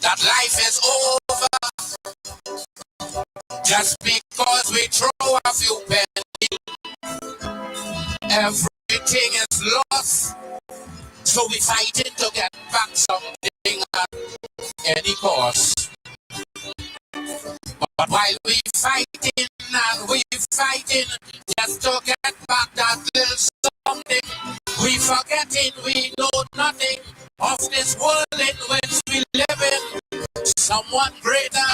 that life is over just because we throw a few pennies. Everything is lost, so we fighting to get back something at any cost. But while we fighting and we fighting just to get back that little something, we forgetting we know nothing of this world in which we live in. Someone greater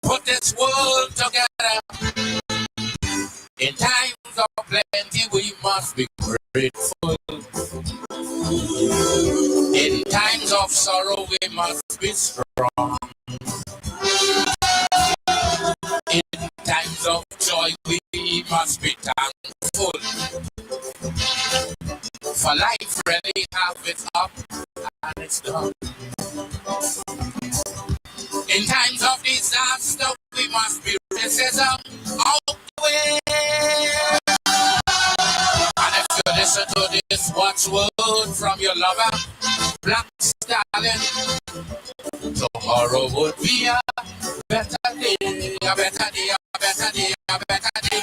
put this world together. In times of plenty, we must be grateful. In times of sorrow, we must be strong. In times of joy, we must be thankful. For life really have its up and its down. In times of disaster, we must be racism out the way. And if you listen to this watchword from your lover, Black Stallion, tomorrow would be a better day, a better day, a better day, a better day.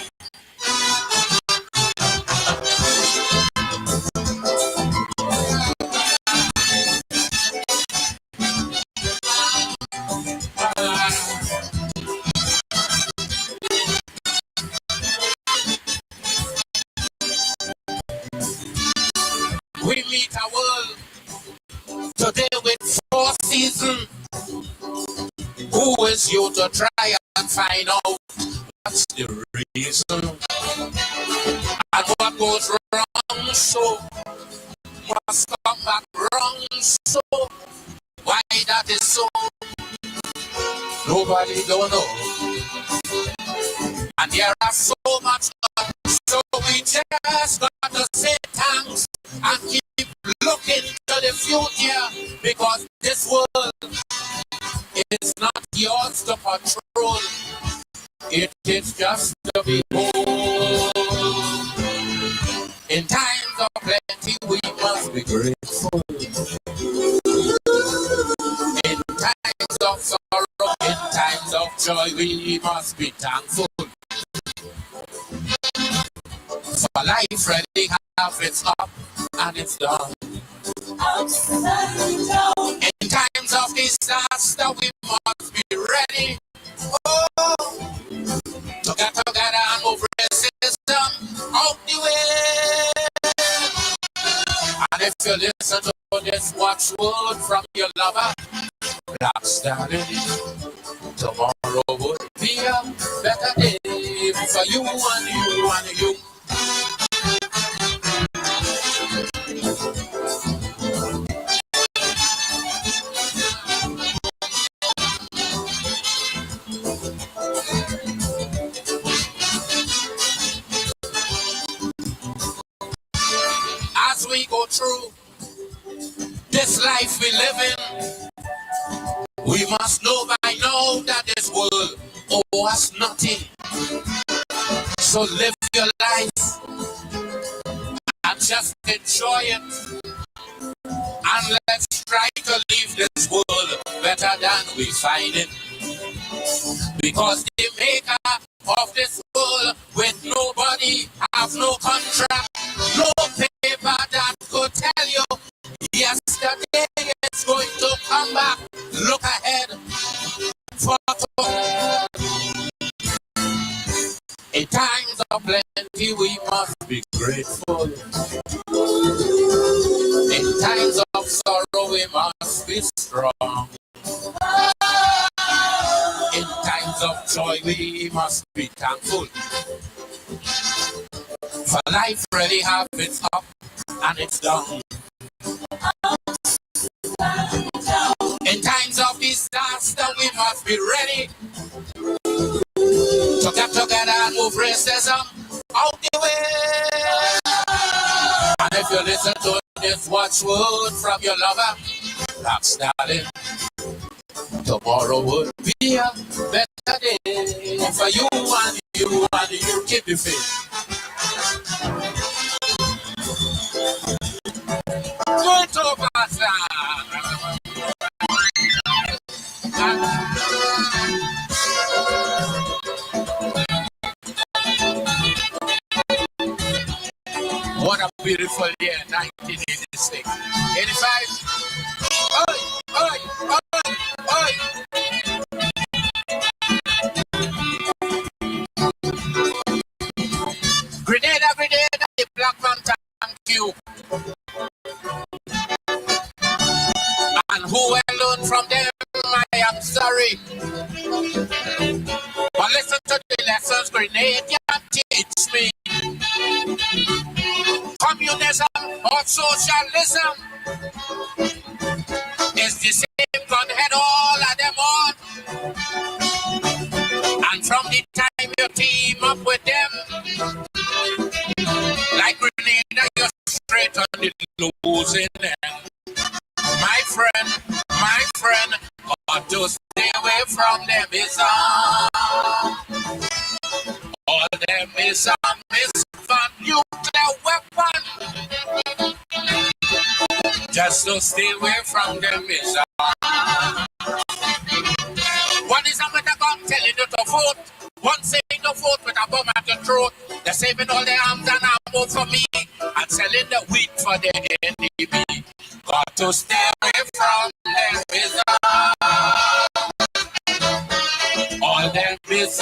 We meet a world today with 4 seasons. Who is you to try and find out what's the reason? And what goes wrong so must come back wrong so. Why that is so, nobody don't know. And there are so much, so we just got to say thanks and keep looking to the future, because this world is not yours to control. It is just to behold. In times of plenty, we must be grateful. In times of sorrow, in times of joy, we must be thankful. For life really have its up and its down. In times of disaster, we must be ready. Oh, to get together and move racism out the way. And if you listen to this watchword from your lover, Black Stallion, tomorrow would be a better day for you and you and you. As we go through this life we live in, we must know by now that this world owes us nothing. So live your life and just enjoy it. And let's try to leave this world better than we find it. Because the maker of this world with nobody have no contract, no paper that could tell you yesterday is going to come back. Look ahead for tomorrow. In times of plenty, we must be grateful. In times of sorrow, we must be strong. In times of joy, we must be thankful. For life really have its up and its down. In times of disaster, we must be ready to get together and move racism out the way. And if you listen to this watchword from your lover, Black Stallion, tomorrow would be a better day for you and you and you. Keep the faith. Good to Pastor. 1986. 85. Oi, oi, oi, oi. Grenada, Grenada, the black man, thank you. And who will learn from them, I am sorry. But listen to the lessons Grenada teach me. Communism or socialism is the same gun head all of them on. And from the time you team up with them, like Grenada, you're straight on the losing end. My friend, got to stay away from them is all them is fun nuclear weapon. Just to stay away from them is One is a better gun telling you to vote. One saying to vote with a bomb at your throat. They're saving all their arms and ammo for me and selling the wheat for the enemy. Got to stay away from them is all them is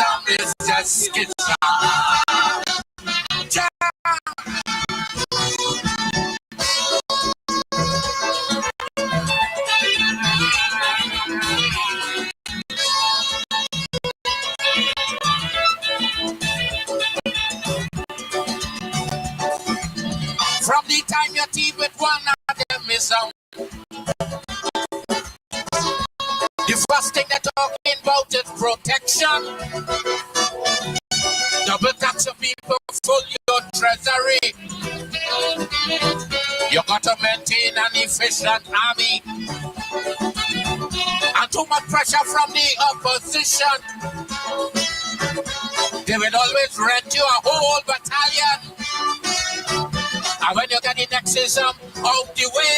just skits. From the time you team with one of them is the first thing they're talking about is protection. Double tax of people full your treasury. You got to maintain an efficient army. And too much pressure from the opposition. They will always rent you a whole battalion. And when you get the Nexism out the way,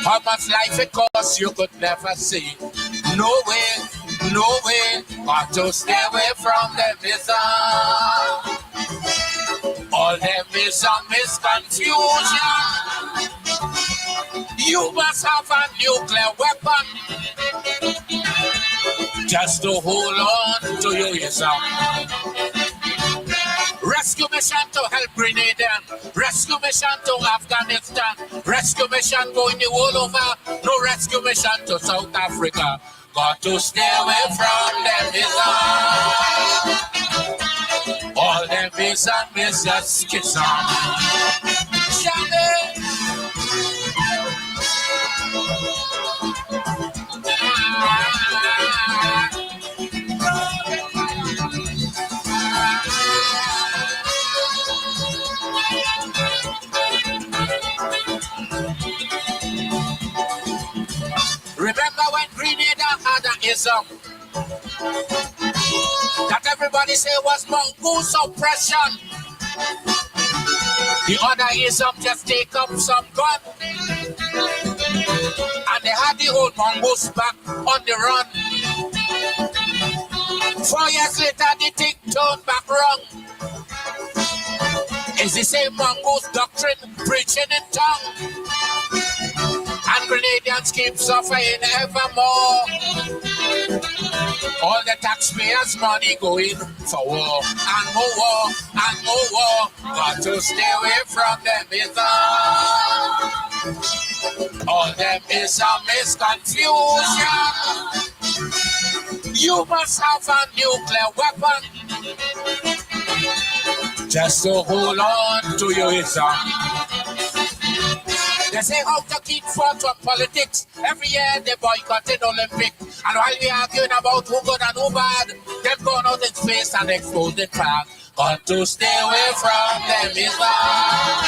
how much life it costs you could never see. No way, got to stay away from them is all them is confusion. You must have a nuclear weapon just to hold on to your Islam. Rescue mission to help Grenada, rescue mission to Afghanistan, rescue mission going the world over, no rescue mission to South Africa. Got to stay away from them Islam. All them Islam is just schism. Remember when Grenada had an ism that everybody say was mongoose oppression? The other ism just take up some gun and they had the old mongoose back on the run. 4 years later the thing turned back wrong. It's the same mongoose doctrine preaching in tongue. And Grenadians keep suffering evermore. All the taxpayers' money going for war and more war and more war. Got to stay away from them Islam. All them Islam is confusion. You must have a nuclear weapon just to hold on to your Islam. They say how to keep forth from politics. Every year they boycotted Olympic. And while we arguing about who good and who bad, they've gone out in space and exposed the flag. Got to stay away from them Islam.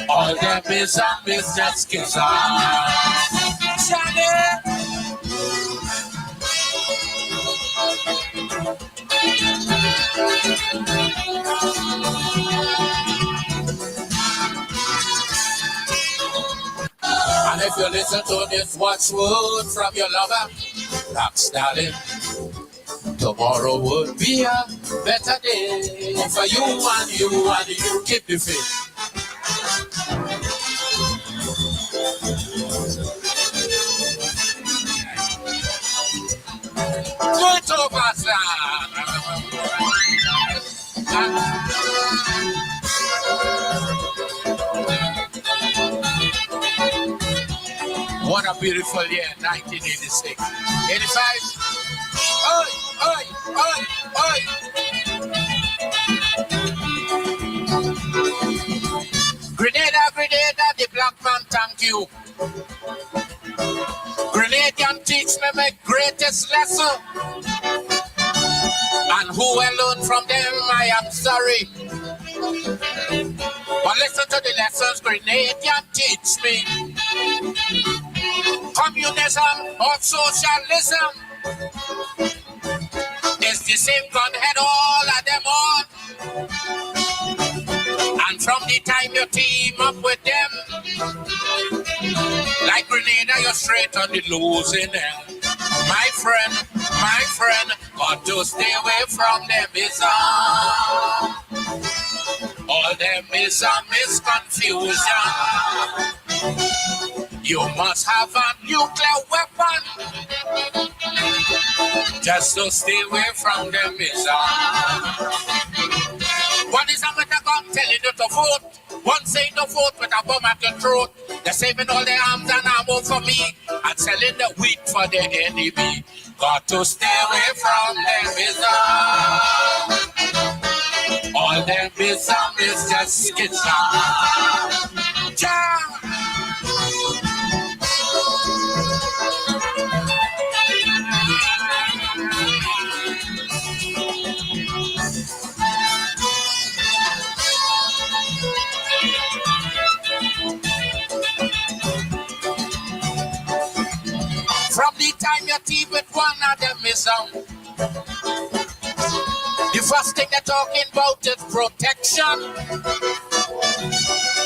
All them Islam is just schism. And if you listen to this watchword from your lover, Rock's darling, to tomorrow would be a better day for you and you and you. Keep the faith. Go it over, sir. What a beautiful year, 1986. 85. Oi, oi, oi, oi. Grenada, Grenada, the black man, thank you. Grenadian teach me my greatest lesson. And who will learn from them, I am sorry. But listen to the lessons Grenadian teach me. Communism or socialism is the same gunhead all of them on. And from the time you team up with them, like Grenada, you're straight on the losing end. My friend, got to stay away from them is all them is a misconfusion. You must have a nuclear weapon just to stay away from them is One is a better gun telling you to vote. One saying to vote with a bomb at your throat. They're saving all their arms and ammo for me and selling the wheat for the enemy. Got to stay away from them is all them is just skits. From the time you team with one of them is the first thing they're talking about is protection.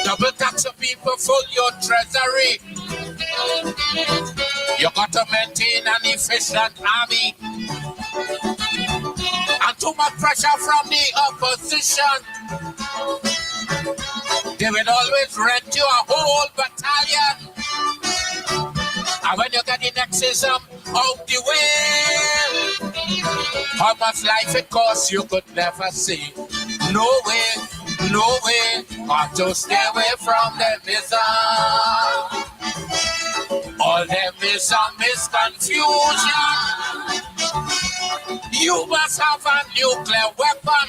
Double tax of people full your treasury. You got to maintain an efficient army. And too much pressure from the opposition. They will always rent you a whole battalion. And when you get the nexism out the way, how much life it costs you could never see. No way, no way, got to stay away from them is all them is misconfusion. You must have a nuclear weapon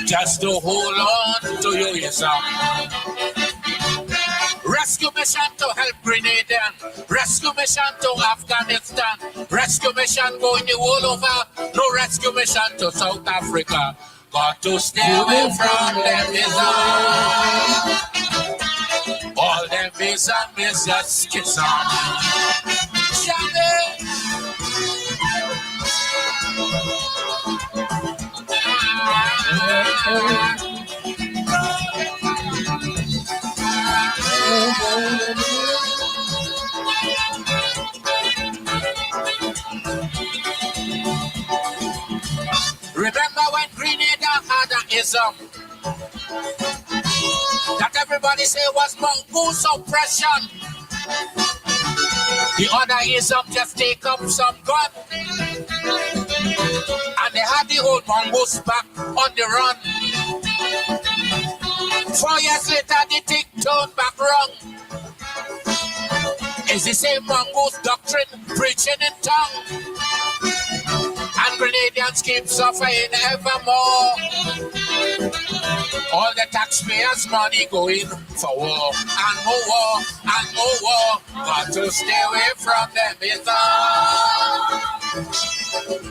just to hold on to your ism. Rescue mission to help Grenadian. Rescue mission to Afghanistan. Rescue mission going the world over. No rescue mission to South Africa. Got to stay away from them is all them is just kiss on. Remember when Grenada had an ism that everybody say was mongoose oppression? The other ism just take up some gun and they had the whole mongoose back on the run. 4 years later the thing turned back wrong. It's the same mongoose doctrine preaching in tongue. And Grenadians keep suffering evermore. All the taxpayers' money going for war and more war and more war. Got to stay away from them is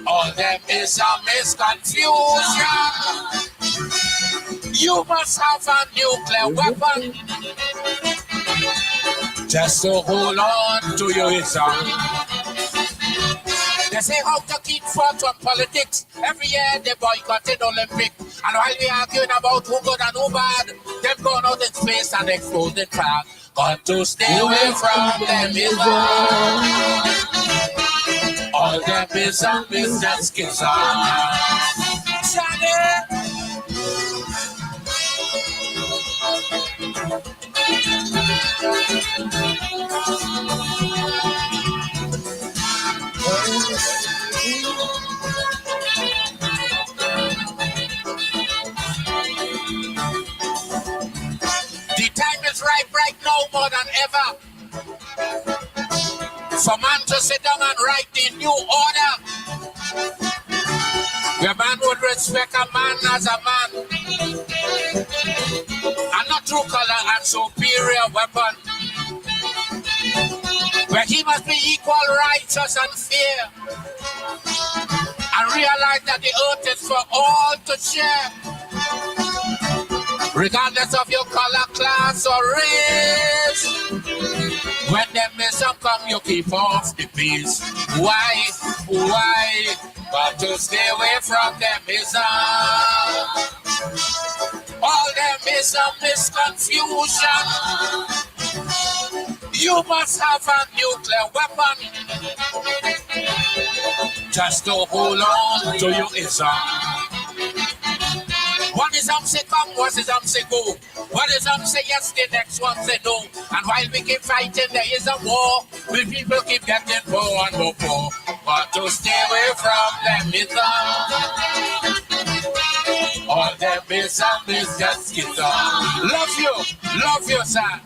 all them is a misconfusion. You must have a nuclear weapon just to hold on to your ism. They say how to keep forth from politics. Every year they boycotted Olympic. And while we arguing about who good and who bad, them going out in space and exploding flag. Got to stay away from them is All them is that schism. The time is right now more than ever for man to sit down and write the new order. Where man would respect a man as a man, and not through color and superior weapon. Where he must be equal, righteous, and fair, and realize that the earth is for all to share, regardless of your color, class, or race. When them ism come, you keep off the peace. Why? But to stay away from them ism. All them ism is confusion. You must have a nuclear weapon just to hold on to your ism. One ism say come, one ism say go. One ism say yes, the next one say no. And while we keep fighting, there is a war. We people keep getting poor and more poor. But to stay away from them ism. All them ism is just schism. Love you, sir.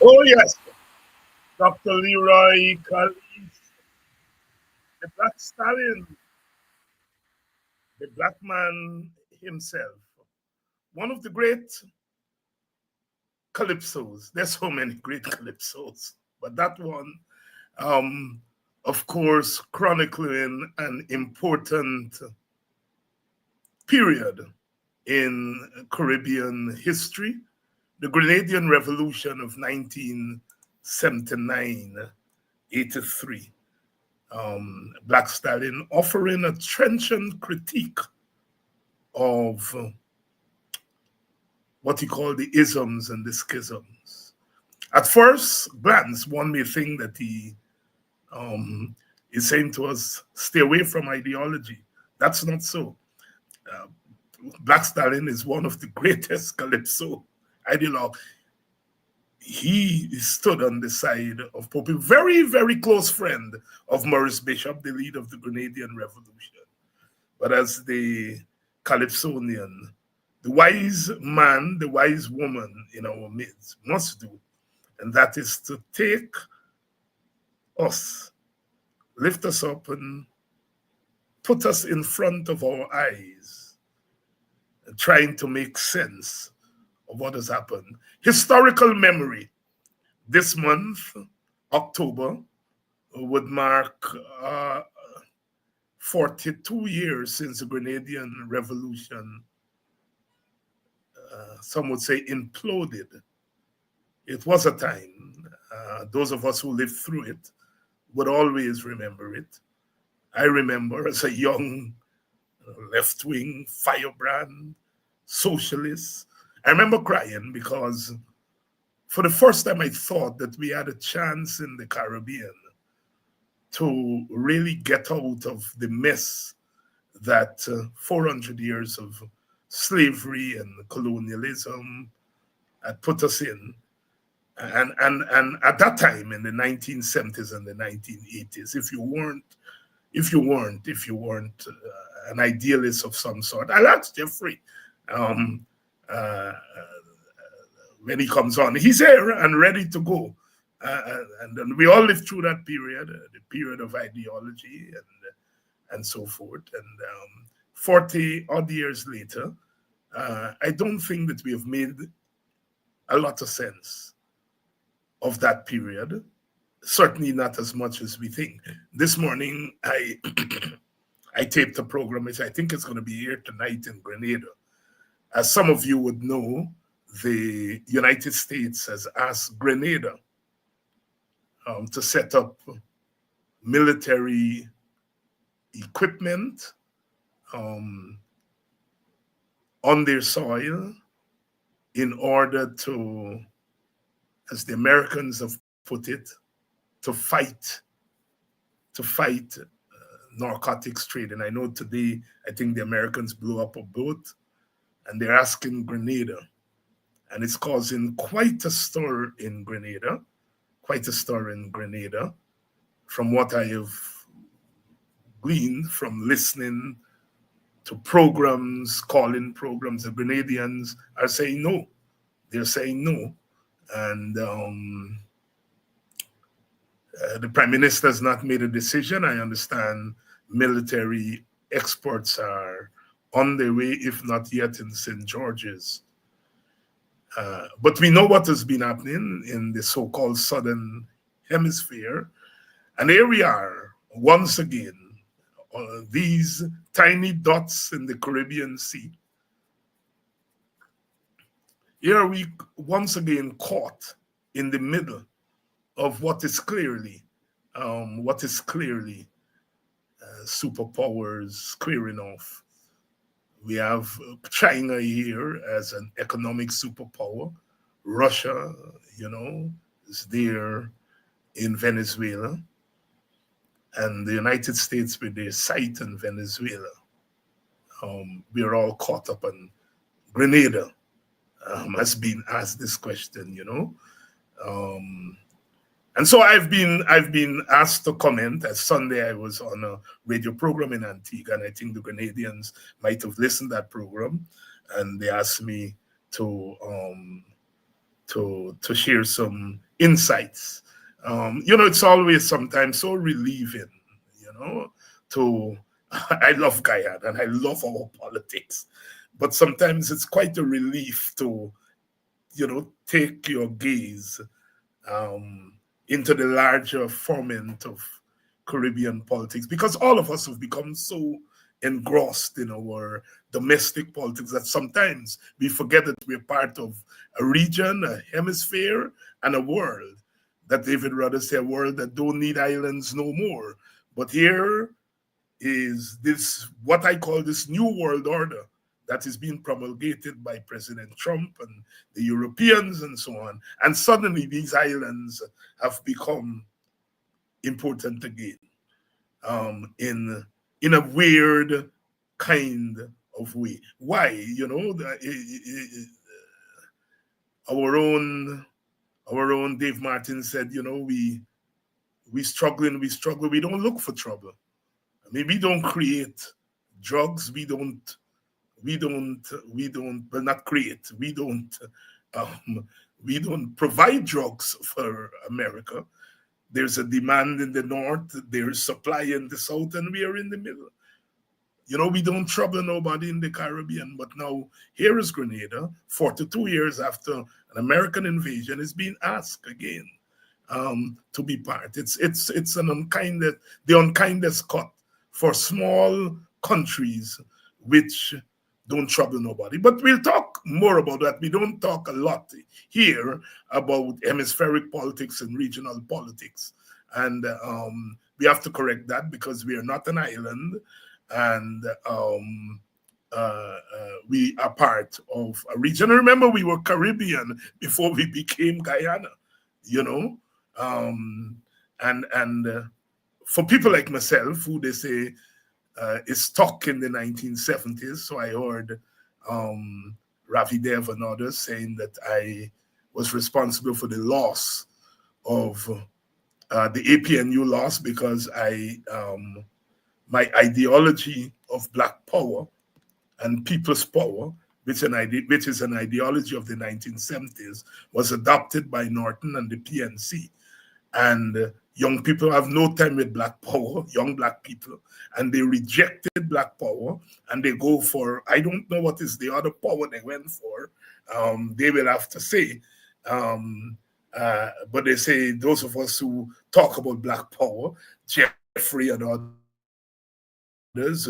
Oh, yes. Dr. Leroy Callis, the Black Stallion, the black man himself. One of the great calypsos. There's so many great calypsos, but that one, of course, chronicling an important period in Caribbean history, the Grenadian Revolution of 1979-83. Black Stallion offering a trenchant critique of what he called the isms and the schisms. At first glance, one may think that he is saying to us, stay away from ideology. That's not so. Black Stallion is one of the greatest calypso ideologue. He stood on the side of Pope, a very, very close friend of Maurice Bishop, the leader of the Grenadian Revolution. But as the Calypsonian, the wise man, the wise woman in our midst must do, and that is to take us, lift us up, and put us in front of our eyes, trying to make sense of what has happened. Historical memory. This month, October, would mark 42 years since the Grenadian Revolution, some would say, imploded. It was a time, those of us who lived through it would always remember it. I remember as a young left-wing firebrand socialist, I remember crying because for the first time I thought that we had a chance in the Caribbean to really get out of the mess that 400 years of slavery and colonialism had put us in. And at that time in the 1970s and the 1980s, if you weren't an idealist of some sort, I'll ask Jeffrey when he comes on. He's here and ready to go. And we all lived through that period, the period of ideology and so forth. And 40 odd years later, I don't think that we have made a lot of sense of that period. Certainly not as much as we think. This morning, I taped a program, which I think is going to be here tonight in Grenada. As some of you would know, the United States has asked Grenada to set up military equipment on their soil in order to, as the Americans have put it, to fight narcotics trade. And I know today, I think the Americans blew up a boat and they're asking Grenada. And it's causing quite a stir in Grenada, from what I have gleaned from listening to programs, calling programs. The Grenadians are saying no. They're saying no. And the Prime Minister has not made a decision. I understand military experts are on their way, if not yet in St. George's. But we know what has been happening in the so-called Southern Hemisphere. And here we are, once again, these tiny dots in the Caribbean Sea. Here we once again caught in the middle of what is clearly superpowers squaring off. We have China here as an economic superpower. Russia, is there in Venezuela. And the United States with their site in Venezuela. We are all caught up on Grenada. Has been asked this question, and so I've been asked to comment. As Sunday I was on a radio program in Antigua, and I think the Grenadians might have listened to that program, and they asked me to share some insights. It's always sometimes so relieving, I love Guyana and I love our politics, but sometimes it's quite a relief to, take your gaze into the larger ferment of Caribbean politics, because all of us have become so engrossed in our domestic politics that sometimes we forget that we're part of a region, a hemisphere, and a world. That David rather say a world that don't need islands no more. But here is this, what I call this new world order that is being promulgated by President Trump and the Europeans and so on. And suddenly these islands have become important again in a weird kind of way. Why? Our own Dave Martin said, we struggle, we don't look for trouble. I mean, we don't create drugs, we don't provide drugs for America. There's a demand in the north, there's supply in the south, and we are in the middle. We don't trouble nobody in the Caribbean, but now here is Grenada, 42 years after an American invasion, is being asked again to be part. It's the unkindest cut for small countries which don't trouble nobody. But we'll talk more about that. We don't talk a lot here about hemispheric politics and regional politics. And we have to correct that because we are not an island. And we are part of a region. Remember, we were Caribbean before we became Guyana, and for people like myself, who they say is stuck in the 1970s. So I heard Ravi Dev and others saying that I was responsible for the loss of the APNU loss because my ideology of Black power and people's power, which is an ideology of the 1970s, was adopted by Norton and the PNC. And young people have no time with Black power, young Black people, and they rejected Black power, and they go for, I don't know what is the other power they went for. They will have to say. But they say those of us who talk about Black power, Jeffrey and others,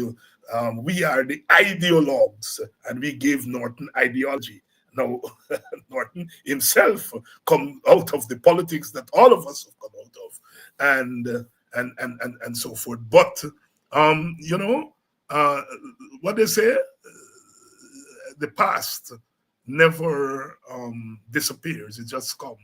we are the ideologues, and we gave Norton ideology. Now, Norton himself come out of the politics that all of us have come out of, and so forth. But You know, what they say, the past never disappears. It just comes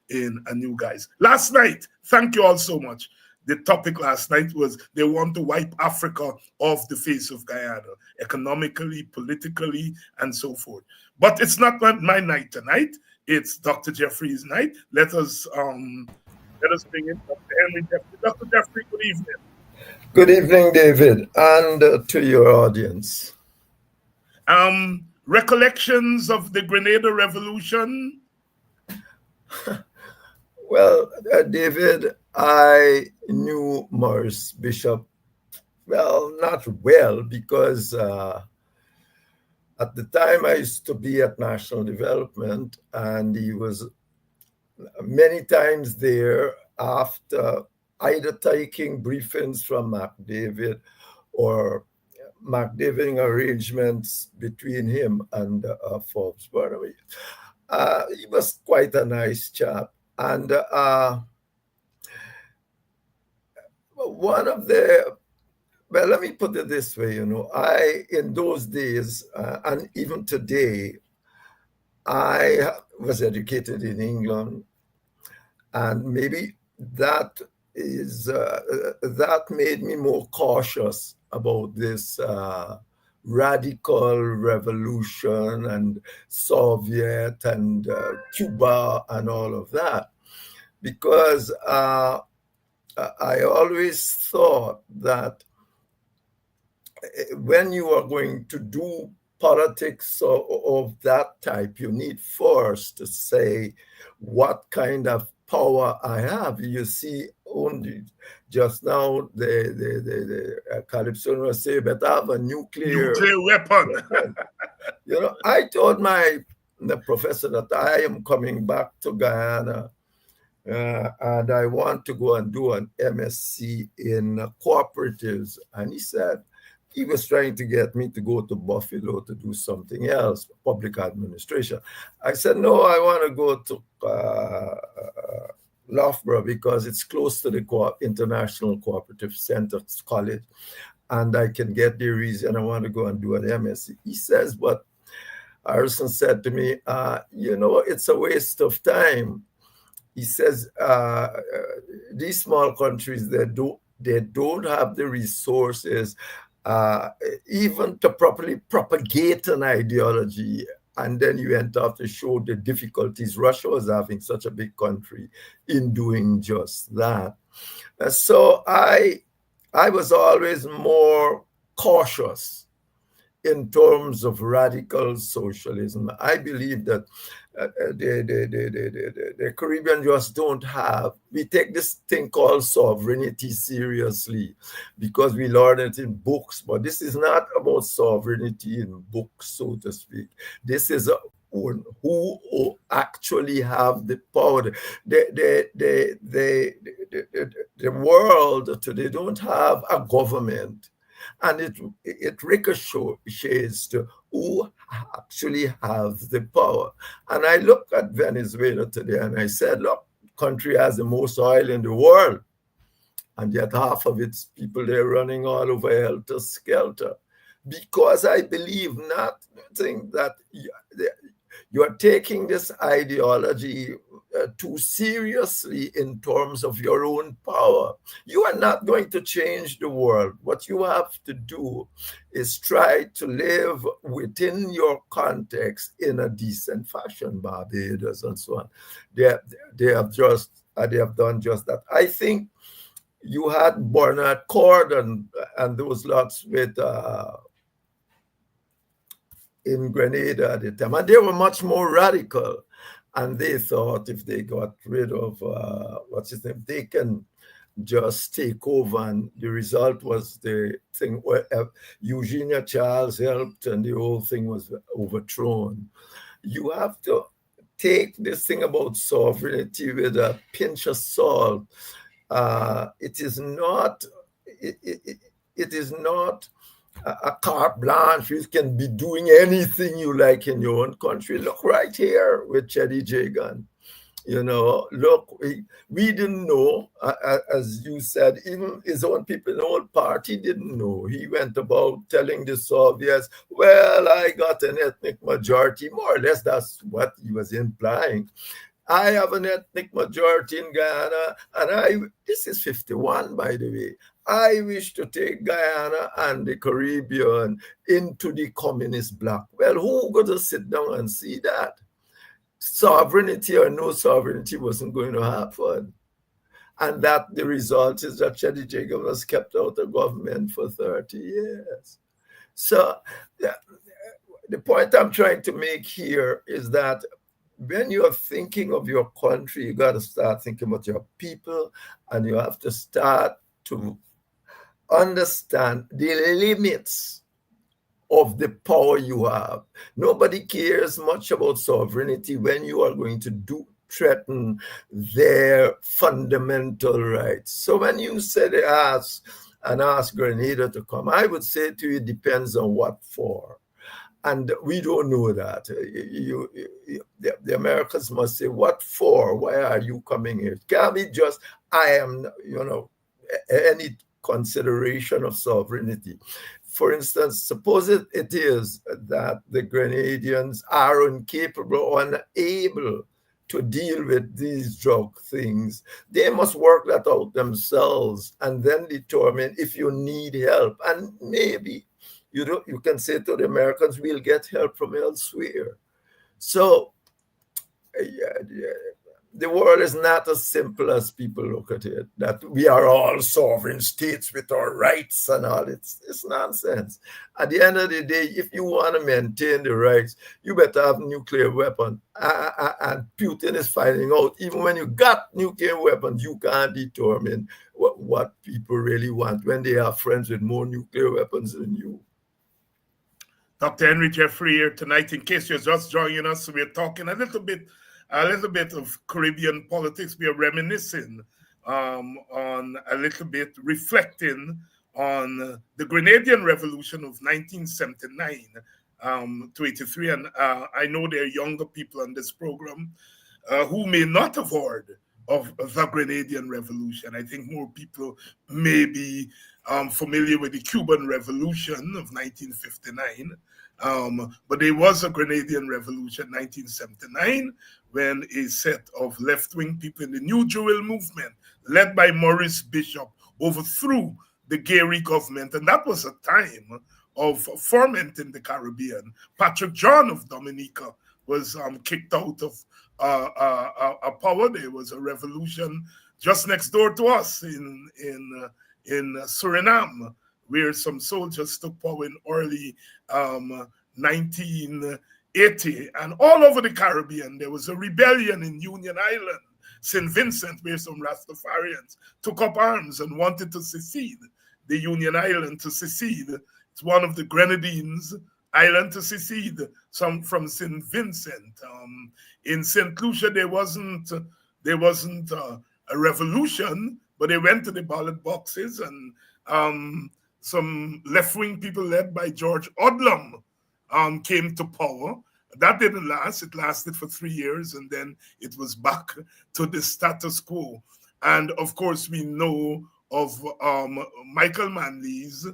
in a new guise. Last night, thank you all so much. The topic last night was they want to wipe Africa off the face of Guyana, economically, politically, and so forth. But it's not my night tonight. It's Dr. Jeffrey's night. Let us bring in Dr. Henry Jeffrey. Dr. Jeffrey, good evening. Good evening, David, and to your audience. Recollections of the Grenada Revolution? Well, David, I knew Morris Bishop, well, not well, because at the time I used to be at National Development, and he was many times there after either taking briefings from McDavid or McDavid arrangements between him and Forbes. He was quite a nice chap. And one of the, well, let me put it this way, in those days, and even today, I was educated in England, and maybe that made me more cautious about this radical revolution and Soviet and Cuba and all of that, because I always thought that when you are going to do politics of that type, you need first to say what kind of power I have. You see, only just now the Calypso was saying, but I have a nuclear weapon. I told the professor that I am coming back to Guyana and I want to go and do an MSc in cooperatives. And he said, he was trying to get me to go to Buffalo to do something else, public administration. I said, no, I want to go to Loughborough because it's close to the International Cooperative Center College, and I can get there easy, and I want to go and do an MSc. He says, but Harrison said to me, it's a waste of time. He says, these small countries, they don't have the resources even to properly propagate an ideology. And then you end up to show the difficulties Russia was having, such a big country, in doing just that. So I was always more cautious in terms of radical socialism. I believe that the Caribbean just don't have, we take this thing called sovereignty seriously because we learn it in books, but this is not about sovereignty in books, so to speak. This is who actually have the power. The world today don't have a government, and it ricochets to who actually has the power. And I look at Venezuela today and I said, look, country has the most oil in the world, and yet half of its people, they're running all over helter-skelter, because I believe nothing that you are taking this ideology too seriously in terms of your own power. You are not going to change the world. What you have to do is try to live within your context in a decent fashion. Barbados and so on. They have done just that. I think you had Bernard Cord and those lots with in Grenada at the time, and they were much more radical. And they thought if they got rid of what's his name, they can just take over. And the result was the thing where Eugenia Charles helped, and the whole thing was overthrown. You have to take this thing about sovereignty with a pinch of salt. It is not a carte blanche. You can be doing anything you like in your own country. Look right here with Cheddy Jagan. Look, we didn't know, as you said, even his own people in the old party didn't know. He went about telling the Soviets, well, I got an ethnic majority, more or less that's what he was implying. I have an ethnic majority in Guyana, and this is 51, by the way. I wish to take Guyana and the Caribbean into the communist bloc. Well, who going to sit down and see that? Sovereignty or no sovereignty wasn't going to happen. And that the result is that Chedi Jacob was kept out of government for 30 years. So the point I'm trying to make here is that when you're thinking of your country, you got to start thinking about your people, and you have to start to understand the limits of the power you have. Nobody cares much about sovereignty when you are going to threaten their fundamental rights. So when you say they ask Grenada to come, I would say to you, it depends on what for. And we don't know that. The Americans must say, what for? Why are you coming here? It can't be just, any consideration of sovereignty. For instance, suppose it is that the Grenadians are incapable or unable to deal with these drug things. They must work that out themselves and then determine if you need help. And maybe you can say to the Americans, we'll get help from elsewhere. So the world is not as simple as people look at it, that we are all sovereign states with our rights and all. It's nonsense. At the end of the day, if you want to maintain the rights, you better have nuclear weapons. And Putin is finding out, even when you got nuclear weapons, you can't determine what people really want when they have friends with more nuclear weapons than you. Dr. Henry Jeffrey here tonight. In case you're just joining us, we're talking a little bit of Caribbean politics. We are reminiscing on a little bit, reflecting on the Grenadian Revolution of 1979 to 83. And I know there are younger people on this program who may not have heard of the Grenadian Revolution. I think more people may be familiar with the Cuban Revolution of 1959. But there was a Grenadian Revolution 1979 when a set of left-wing people in the New Jewel movement, led by Maurice Bishop, overthrew the Gary government. And that was a time of ferment in the Caribbean. Patrick John of Dominica was kicked out of power. There was a revolution just next door to us in Suriname, where some soldiers took power in early 1980. And all over the Caribbean, there was a rebellion in Union Island, St. Vincent, where some Rastafarians took up arms and wanted to secede. The Union Island to secede. It's one of the Grenadines island to secede from St. Vincent. In St. Lucia, there wasn't a revolution, but they went to the ballot boxes, and some left-wing people led by George Odlum came to power. That didn't last. It lasted for 3 years, and then it was back to the status quo. And of course, we know of Michael Manley's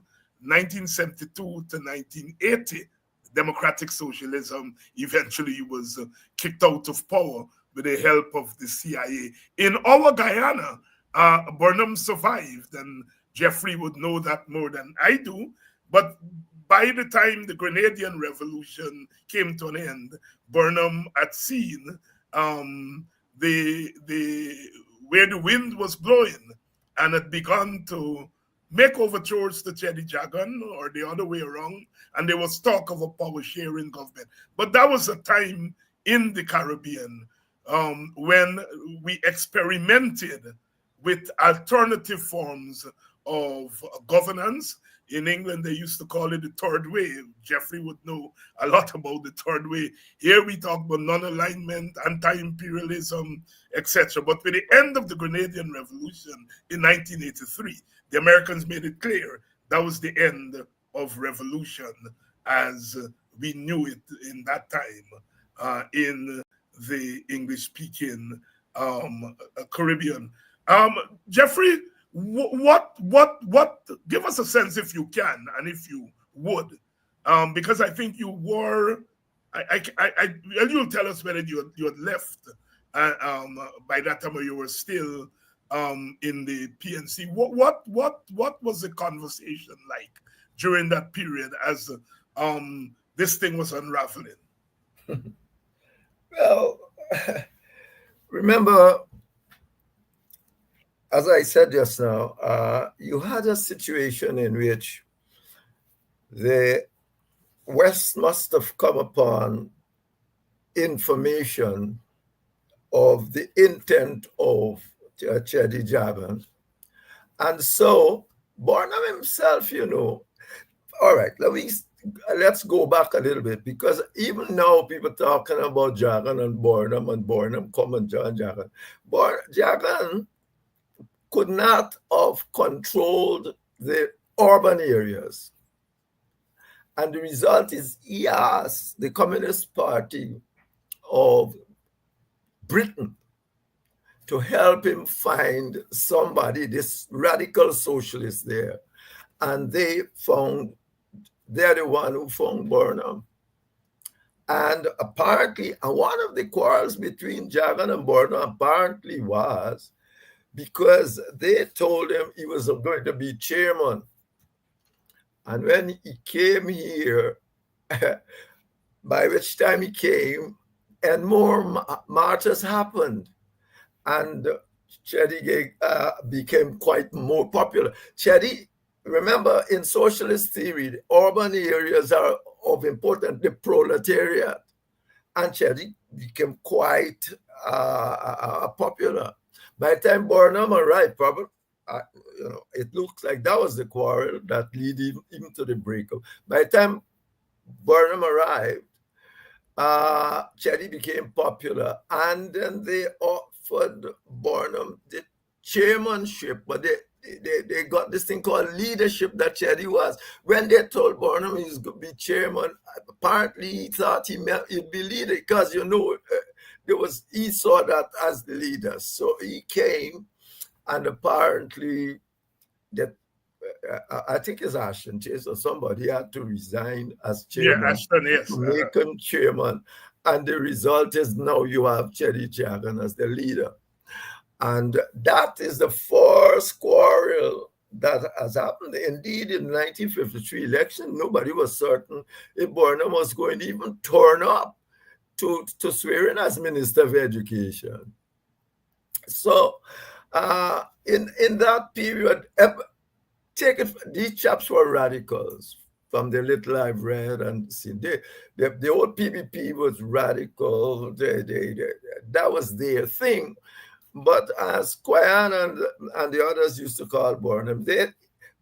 1972 to 1980 democratic socialism. Eventually was kicked out of power with the help of the CIA. In our Guyana, Burnham survived, and Jeffrey would know that more than I do. But by the time the Grenadian Revolution came to an end, Burnham had seen where the wind was blowing and had begun to make overtures to Chedi Jagan, or the other way around, and there was talk of a power-sharing government. But that was a time in the Caribbean when we experimented with alternative forms of governance. In England, they used to call it the third way. Jeffrey would know a lot about the third way. Here we talk about non-alignment, anti-imperialism, etc. But with the end of the Grenadian Revolution in 1983, the Americans made it clear that was the end of revolution as we knew it in that time in the English-speaking Caribbean. Jeffrey, what? Give us a sense, if you can, and if you would, because I think you were. You'll tell us whether you had left by that time, or you were still in the PNC. What was the conversation like during that period as this thing was unraveling? Well, remember, as I said just now, you had a situation in which the West must have come upon information of the intent of Chedi Jagan. And so Barnum himself, all right, let's go back a little bit, because even now people talking about Jagan and Barnum come and John Jagan. Jagan could not have controlled the urban areas. And the result is he asked the Communist Party of Britain to help him find somebody, this radical socialist there. And they're the one who found Barnum. And apparently, one of the quarrels between Jagan and Barnum apparently was because they told him he was going to be chairman. And when he came here, by which time he came, and more marches happened. And Chedi became quite more popular. Chedi, remember, in socialist theory, the urban areas are of importance, the proletariat. And Chedi became quite popular. By the time Barnum arrived, probably, it looks like that was the quarrel that led him to the breakup. By the time Barnum arrived, Chedi became popular, and then they offered Barnum the chairmanship, but they got this thing called leadership that Chedi was. When they told Barnum he was going to be chairman, apparently he thought he'd be leader, because he saw that as the leader. So he came, and apparently that I think it's Ashton Chase or somebody had to resign as chairman. Yeah, Ashton, yes. To make him chairman. And the result is now you have Chedi Jagan as the leader. And that is the first quarrel that has happened. Indeed, in the 1953 election, nobody was certain if Barnum was going to even turn up to swear in as Minister of Education. So in that period, these chaps were radicals. From the little I've read and seen, the old PPP was radical. That was their thing. But as Guyana and the others used to call Barnum,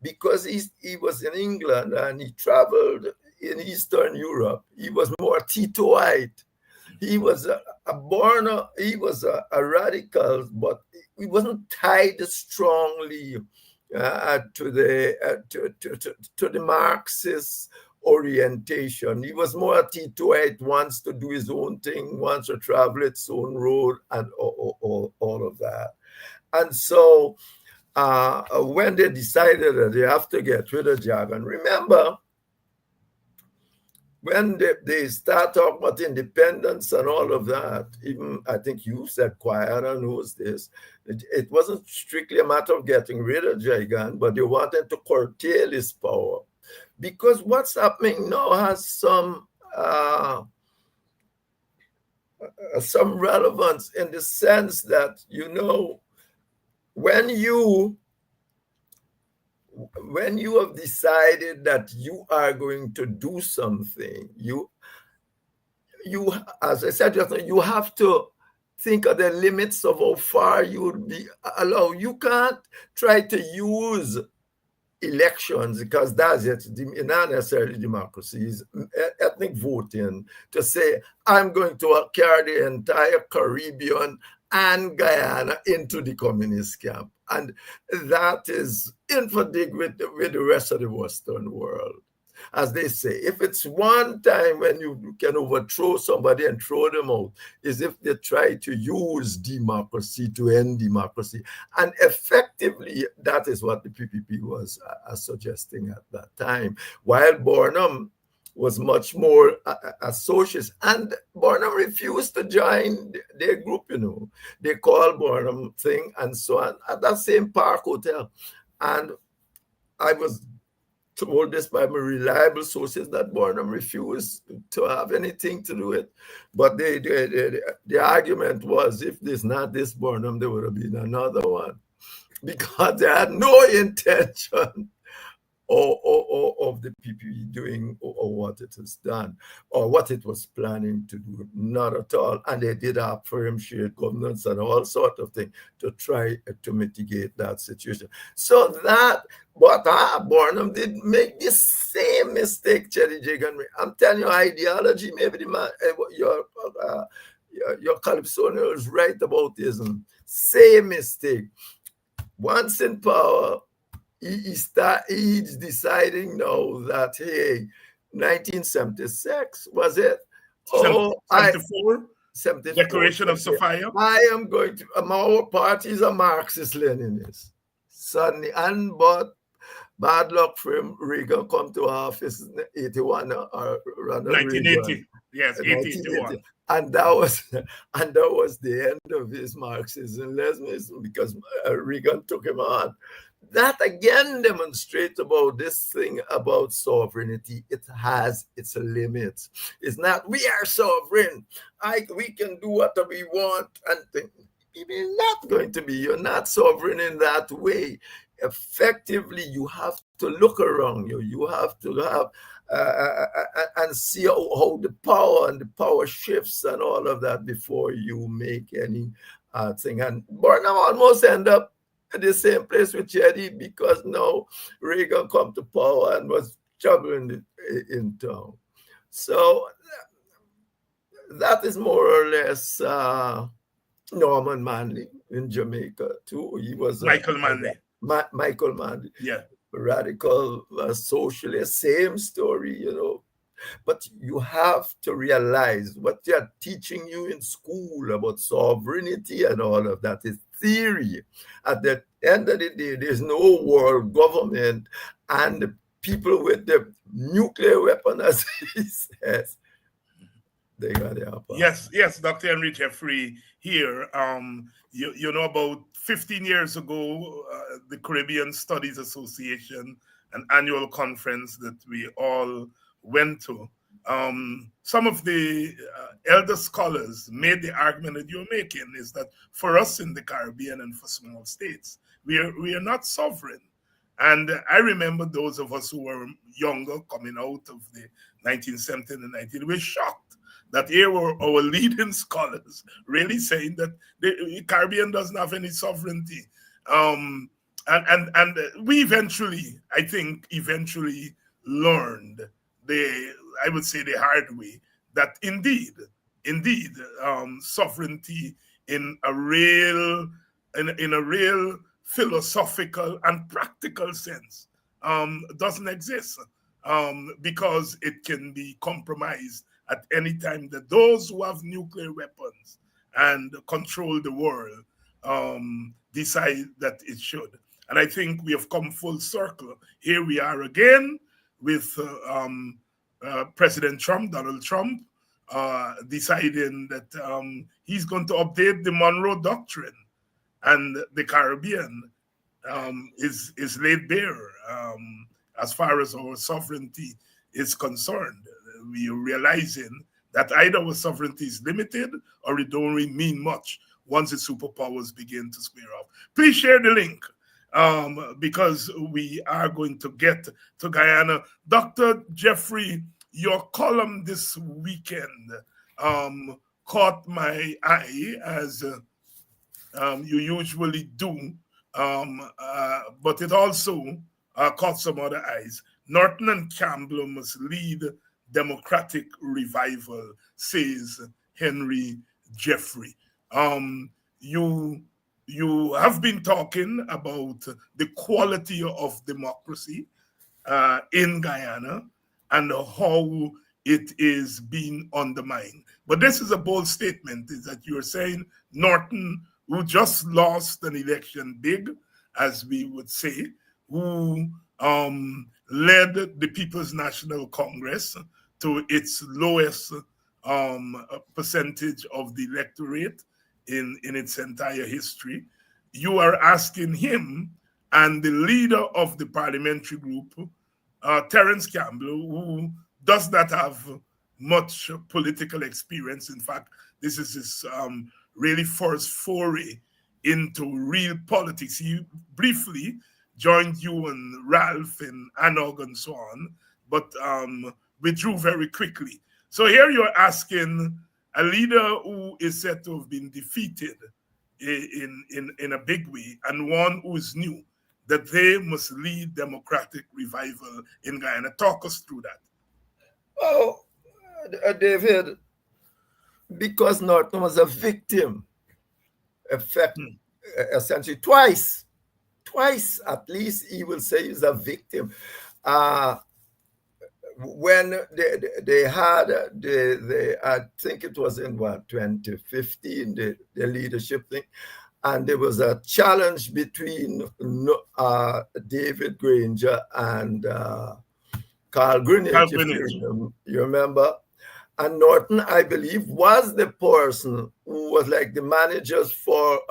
because he was in England and he traveled in Eastern Europe, he was more Titoite. He was a radical, but he wasn't tied strongly to the Marxist orientation. He was more Titoite, wants to do his own thing, wants to travel its own road, and all of that. And so when they decided that they have to get rid of Jagan, remember, when they start talking about independence and all of that, even I think you said Guyana knows this, it wasn't strictly a matter of getting rid of Jagan, but they wanted to curtail his power. Because what's happening now has some relevance in the sense that, when you have decided that you are going to do something, you as I said just now, you have to think of the limits of how far you would be allowed. You can't try to use elections, because that's it, not necessarily democracy, is ethnic voting, to say, I'm going to carry the entire Caribbean and Guyana into the communist camp. And that is infidel with the rest of the Western world. as they say, if it's one time when you can overthrow somebody and throw them out, is if they try to use democracy to end democracy. And effectively, that is what the PPP was suggesting at that time. While Barnum was much more a socialist, and Barnum refused to join their group, you know. They called Barnum thing and so on at that same Park Hotel. And I was told this by my reliable sources that Barnum refused to have anything to do with it. But the argument was, if there's not this Barnum, there would have been another one, because they had no intention of the PPE doing or what it has done or what it was planning to do. Not at all. And they did have firm shared governance and all sorts of things to try to mitigate that situation. So that, but Barnum did make the same mistake, Cherry Jigan. I'm telling you, ideology, maybe your Calypsonian is right about this. Same mistake. Once in power, he's deciding now that, hey, 1976, was it? 74? 74. Declaration of Sophia. I am going to, our party is a Marxist-Leninist. Suddenly, and but bad luck for him, Reagan come to office in 81 or Ronald 1980. Reagan. Yes, 1981. And that was the end of his Marxism, Leninism, because Reagan took him on. That again demonstrates about this thing about sovereignty. It has its limits. It's not, we are sovereign. We can do whatever we want. And it is not going to be. You're not sovereign in that way. Effectively, you have to look around you. You have to have and see how the power shifts and all of that before you make any thing. And Barnum almost end up at the same place with Chetty, because now Reagan come to power and was troubling in town. So that is more or less Norman Manley in Jamaica too. He was Michael Manley. Michael Manley. Yeah. Radical socialist, same story, you know. But you have to realize what they are teaching you in school about sovereignty and all of that is theory. At the end of the day, there's no world government, and the people with the nuclear weapon, as he says, they got the upper. Yes, Dr. Henry Jeffrey here. You know, about 15 years ago, the Caribbean Studies Association, an annual conference that we all went to, some of the elder scholars made the argument that you're making, is that for us in the Caribbean and for small states, we are not sovereign. And I remember those of us who were younger, coming out of the 1970s and 1980s, were shocked that here were our leading scholars really saying that the Caribbean doesn't have any sovereignty. And we eventually, I think, learned I would say the hard way, that indeed, sovereignty in a real philosophical and practical sense doesn't exist, because it can be compromised at any time that those who have nuclear weapons and control the world decide that it should. And I think we have come full circle. Here we are again with President Trump, Donald Trump, deciding that he's going to update the Monroe Doctrine, and the Caribbean is laid bare as far as our sovereignty is concerned. We are realizing that either our sovereignty is limited or it don't really mean much once the superpowers begin to square off. Please share the link, because we are going to get to Guyana. Dr. Jeffrey, your column this weekend caught my eye, as you usually do, but it also caught some other eyes. Norton and Campbell must lead democratic revival, says Henry Jeffrey. You have been talking about the quality of democracy in Guyana, and how it is being undermined. But this is a bold statement, is that you're saying Norton, who just lost an election big, as we would say, who led the People's National Congress to its lowest percentage of the electorate in its entire history. You are asking him and the leader of the parliamentary group, Terence Campbell, who does not have much political experience. In fact, this is his really first foray into real politics. He briefly joined you and Ralph in Anog and so on, but withdrew very quickly. So here you're asking a leader who is said to have been defeated in a big way, and one who is new, that they must lead democratic revival in Guyana. Talk us through that. Oh, David, because Norton was a victim, essentially twice at least, he will say he's a victim. When they had, I think it was in 2015, the leadership thing, and there was a challenge between David Granger and Carl Greenidge, you remember. And Norton, I believe, was the person who was like the managers for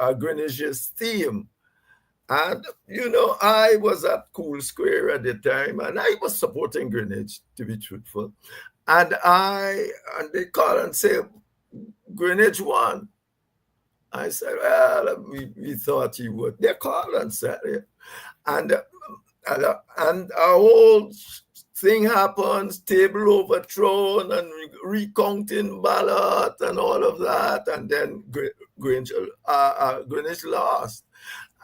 Greenidge's team. And, I was at Cool Square at the time, and I was supporting Greenidge, to be truthful. And they call and say, Greenidge won. I said, well, we thought he would. They called and said it. And a whole thing happens, table overthrown and recounting ballot and all of that. And then Greenidge lost.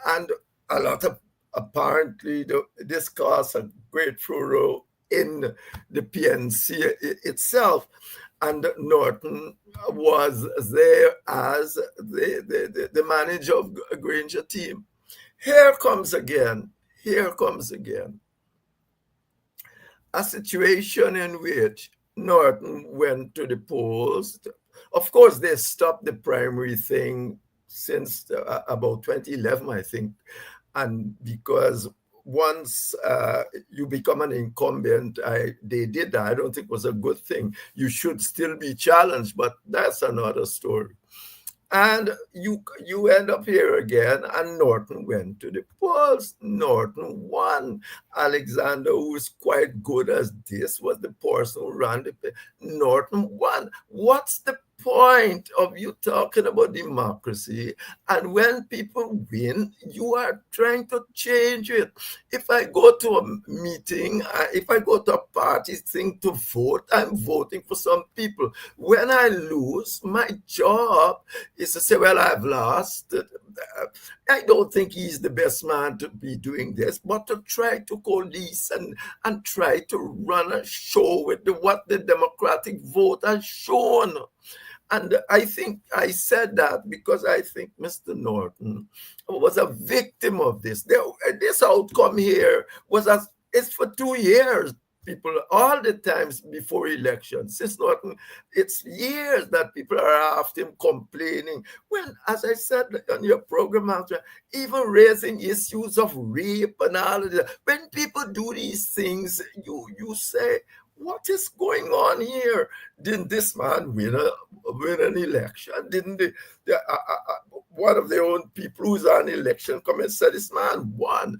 And a lot of, apparently, this caused a great furor in the PNC itself. And Norton was there as the manager of a Granger team. Here comes again a situation in which Norton went to the polls. Of course, they stopped the primary thing since about 2011, I think. And because once you become an incumbent, they did that. I don't think it was a good thing. You should still be challenged, but that's another story. And you end up here again, and Norton went to the polls. Norton won. Alexander, who is quite good as this, was the person who ran the place. Norton won. What's the point of you talking about democracy? And when people win, you are trying to change it. If I go to a meeting, if I go to a party thing to vote, I'm voting for some people. When I lose, my job is to say, well, I've lost. I don't think he's the best man to be doing this, but to try to coalesce and try to run a show with what the democratic vote has shown. And I think I said that because I think Mr. Norton was a victim of this. This outcome here it's for 2 years. People, all the times before elections, since Norton, it's years that people are after him complaining. When, as I said on your program, even raising issues of rape and all of that. When people do these things, you say, what is going on here? Didn't this man win an election? Didn't one of their own people who's on election come and say this man won?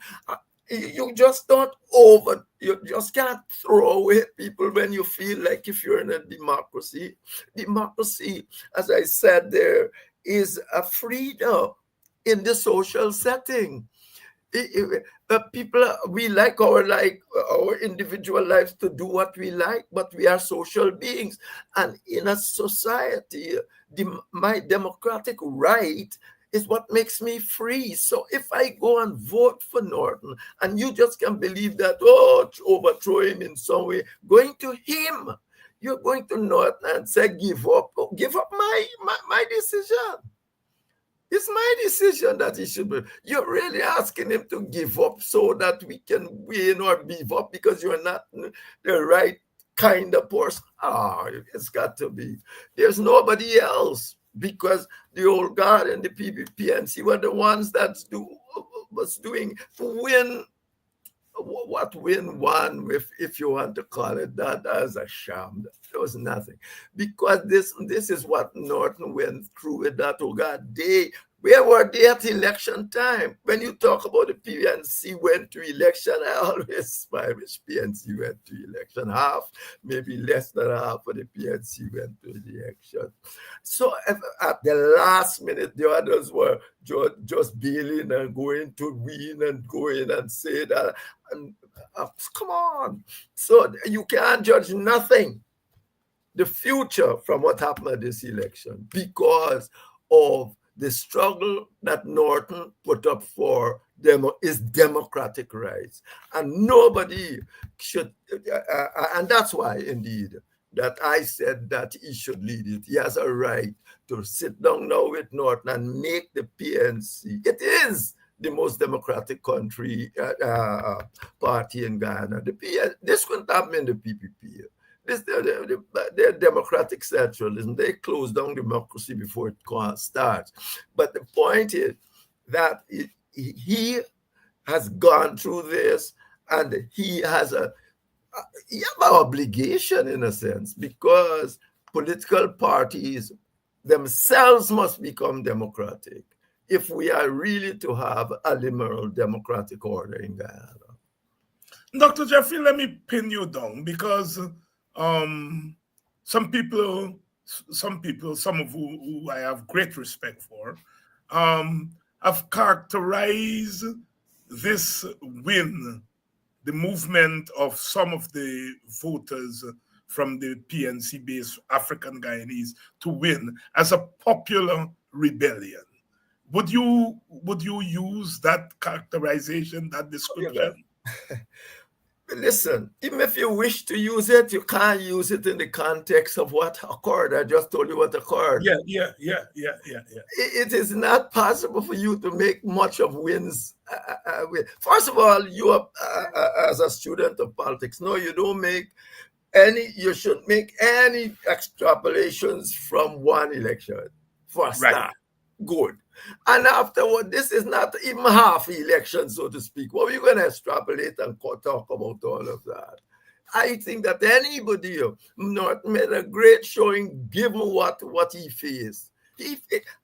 You just you just can't throw away people when you feel like if you're in a democracy. Democracy, as I said, there is a freedom in the social setting. People, we like our individual lives to do what we like, but we are social beings. And in a society, my democratic right is what makes me free. So if I go and vote for Norton, and you just can't believe that, overthrow him in some way, going to him, you're going to Norton and say, give up my decision. It's my decision that he should be. You're really asking him to give up so that we can win or give up because you're not the right kind of person. It's got to be. There's nobody else because the old guard and the PPPNC were the ones that was doing win. What win one, if you want to call it that, as a sham. There was nothing. Because this is what Norton went through with that. Oh God, where were they at election time? When you talk about the PNC went to election, I always smile which PNC went to election. Half, maybe less than half of the PNC went to election. So at the last minute, the others were just bailing and going to win and going and say that. And, come on. So you can't judge nothing, the future, from what happened at this election because of the struggle that Norton put up for his democratic rights. And nobody should, and that's why, indeed, that I said that he should lead it. He has a right to sit down now with Norton and make the PNC. It is the most democratic country party in Ghana. This couldn't happen in the PPP. They're democratic centralism. They close down democracy before it starts. But the point is that he has gone through this, and he has an obligation in a sense, because political parties themselves must become democratic if we are really to have a liberal democratic order in Guyana. Dr. Jeffrey, let me pin you down because some people, some of who I have great respect for, have characterized this win, the movement of some of the voters from the PNC-based African Guyanese to win, as a popular rebellion. Would you use that characterization, that description? Listen, even if you wish to use it, you can't use it in the context of what occurred. I just told you what occurred. Yeah. It is not possible for you to make much of wins. First of all, you are, as a student of politics, no, you don't make any, you should make any extrapolations from one election for a start. Right. Good. And afterward, this is not even half election, so to speak. What are you going to extrapolate and talk about all of that? I think that anybody not made a great showing given what he faced.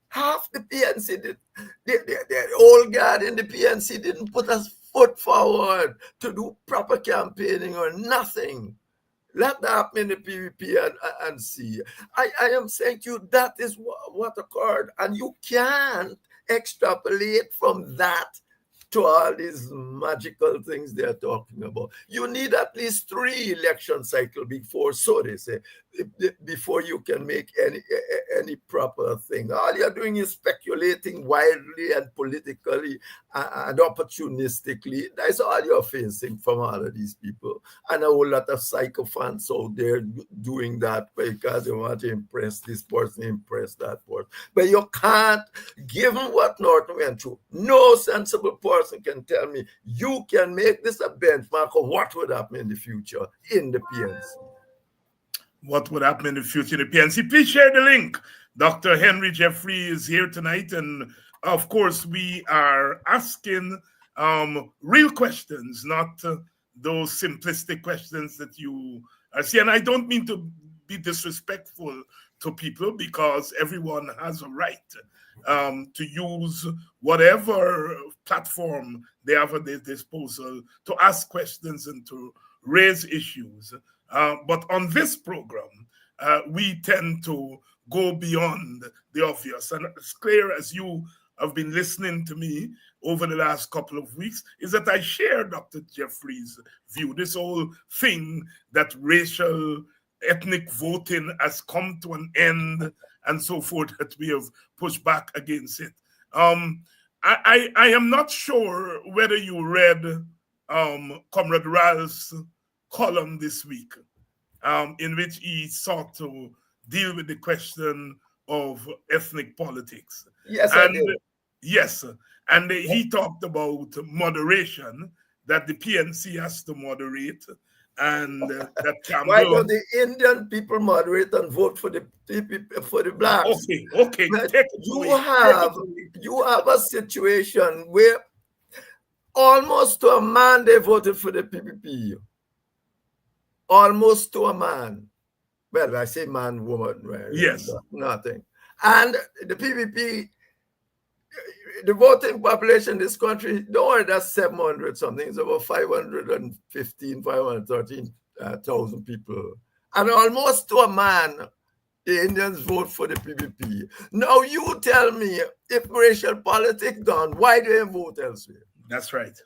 Half the PNC, the old guard in the PNC didn't put a foot forward to do proper campaigning or nothing. Let that happen in the PVP and see. I am saying to you, that is what occurred. And you can't extrapolate from that to all these magical things they're talking about. You need at least 3 election cycles before, so they say, before you can make any proper thing. All you're doing is speculating wildly and politically and opportunistically. That's all you're facing from all of these people. And a whole lot of sycophants out there doing that because they want to impress this person, impress that person. But you can't, given what Norton went through, no sensible person can tell me you can make this a benchmark of what would happen in the future in the PNC. What would happen in the future in the PNC? Please share the link. Dr. Henry Jeffrey is here tonight, and of course we are asking real questions, not those simplistic questions that you see. And I don't mean to be disrespectful to people, because everyone has a right to use whatever platform they have at their disposal to ask questions and to raise issues. But on this program, we tend to go beyond the obvious. And as clear as you have been listening to me over the last couple of weeks, is that I share Dr. Jeffrey's view. This whole thing that racial, ethnic voting has come to an end and so forth, that we have pushed back against it. I am not sure whether you read Comrade Ralph's column this week, in which he sought to deal with the question of ethnic politics. Yes, I And did. yes, and he talked about moderation, that the PNC has to moderate, and that Why Campbell. don't the Indian people moderate and vote for the blacks? Okay, okay, But take it you away. Take it have away. a situation where almost to a man they voted for the PPP. Almost to a man. Well, I say man, woman, right? Yes. Nothing. And the PPP, the voting population in this country, don't worry, that's 700 something. It's about 515, 513,000 people. And almost to a man, the Indians vote for the PPP. Now you tell me, if racial politics done, why do they vote elsewhere? That's right.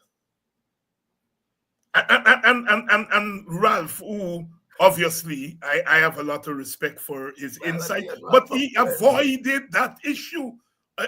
And Ralph, who obviously I have a lot of respect for his insight, but he avoided that issue.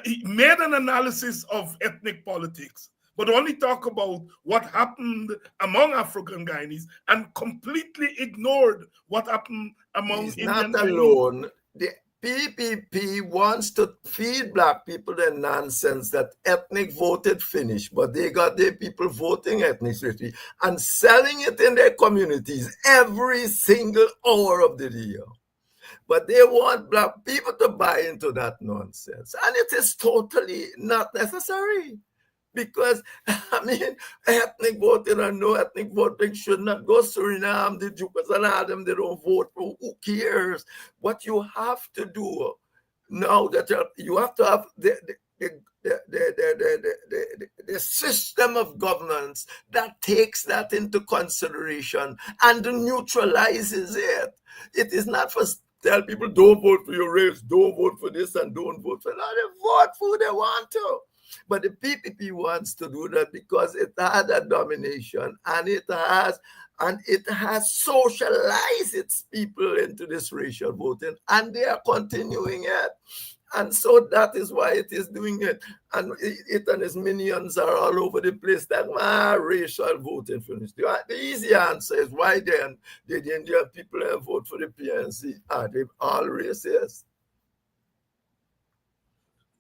He made an analysis of ethnic politics, but only talk about what happened among African Guyanese and completely ignored what happened among He's Indian not Guyanese. alone. The PPP wants to feed black people the nonsense that ethnic voted finished, but they got their people voting ethnicity and selling it in their communities every single hour of the year. But they want black people to buy into that nonsense. And it is totally not necessary. Because, I mean, ethnic voting and no ethnic voting should not go. Suriname, the Jukers and all them, they don't vote. Who cares? What you have to do now, that you have to have the system of governance that takes that into consideration and neutralizes it. It is not for tell people don't vote for your race, don't vote for this and don't vote for that. They vote for who they want to. But the PPP wants to do that because it had a domination and it has socialized its people into this racial voting, and they are continuing it. And so that is why it is doing it. And it and its minions are all over the place that racial voting finished. The easy answer is, why then did the Indian people vote for the PNC? Are they all racist?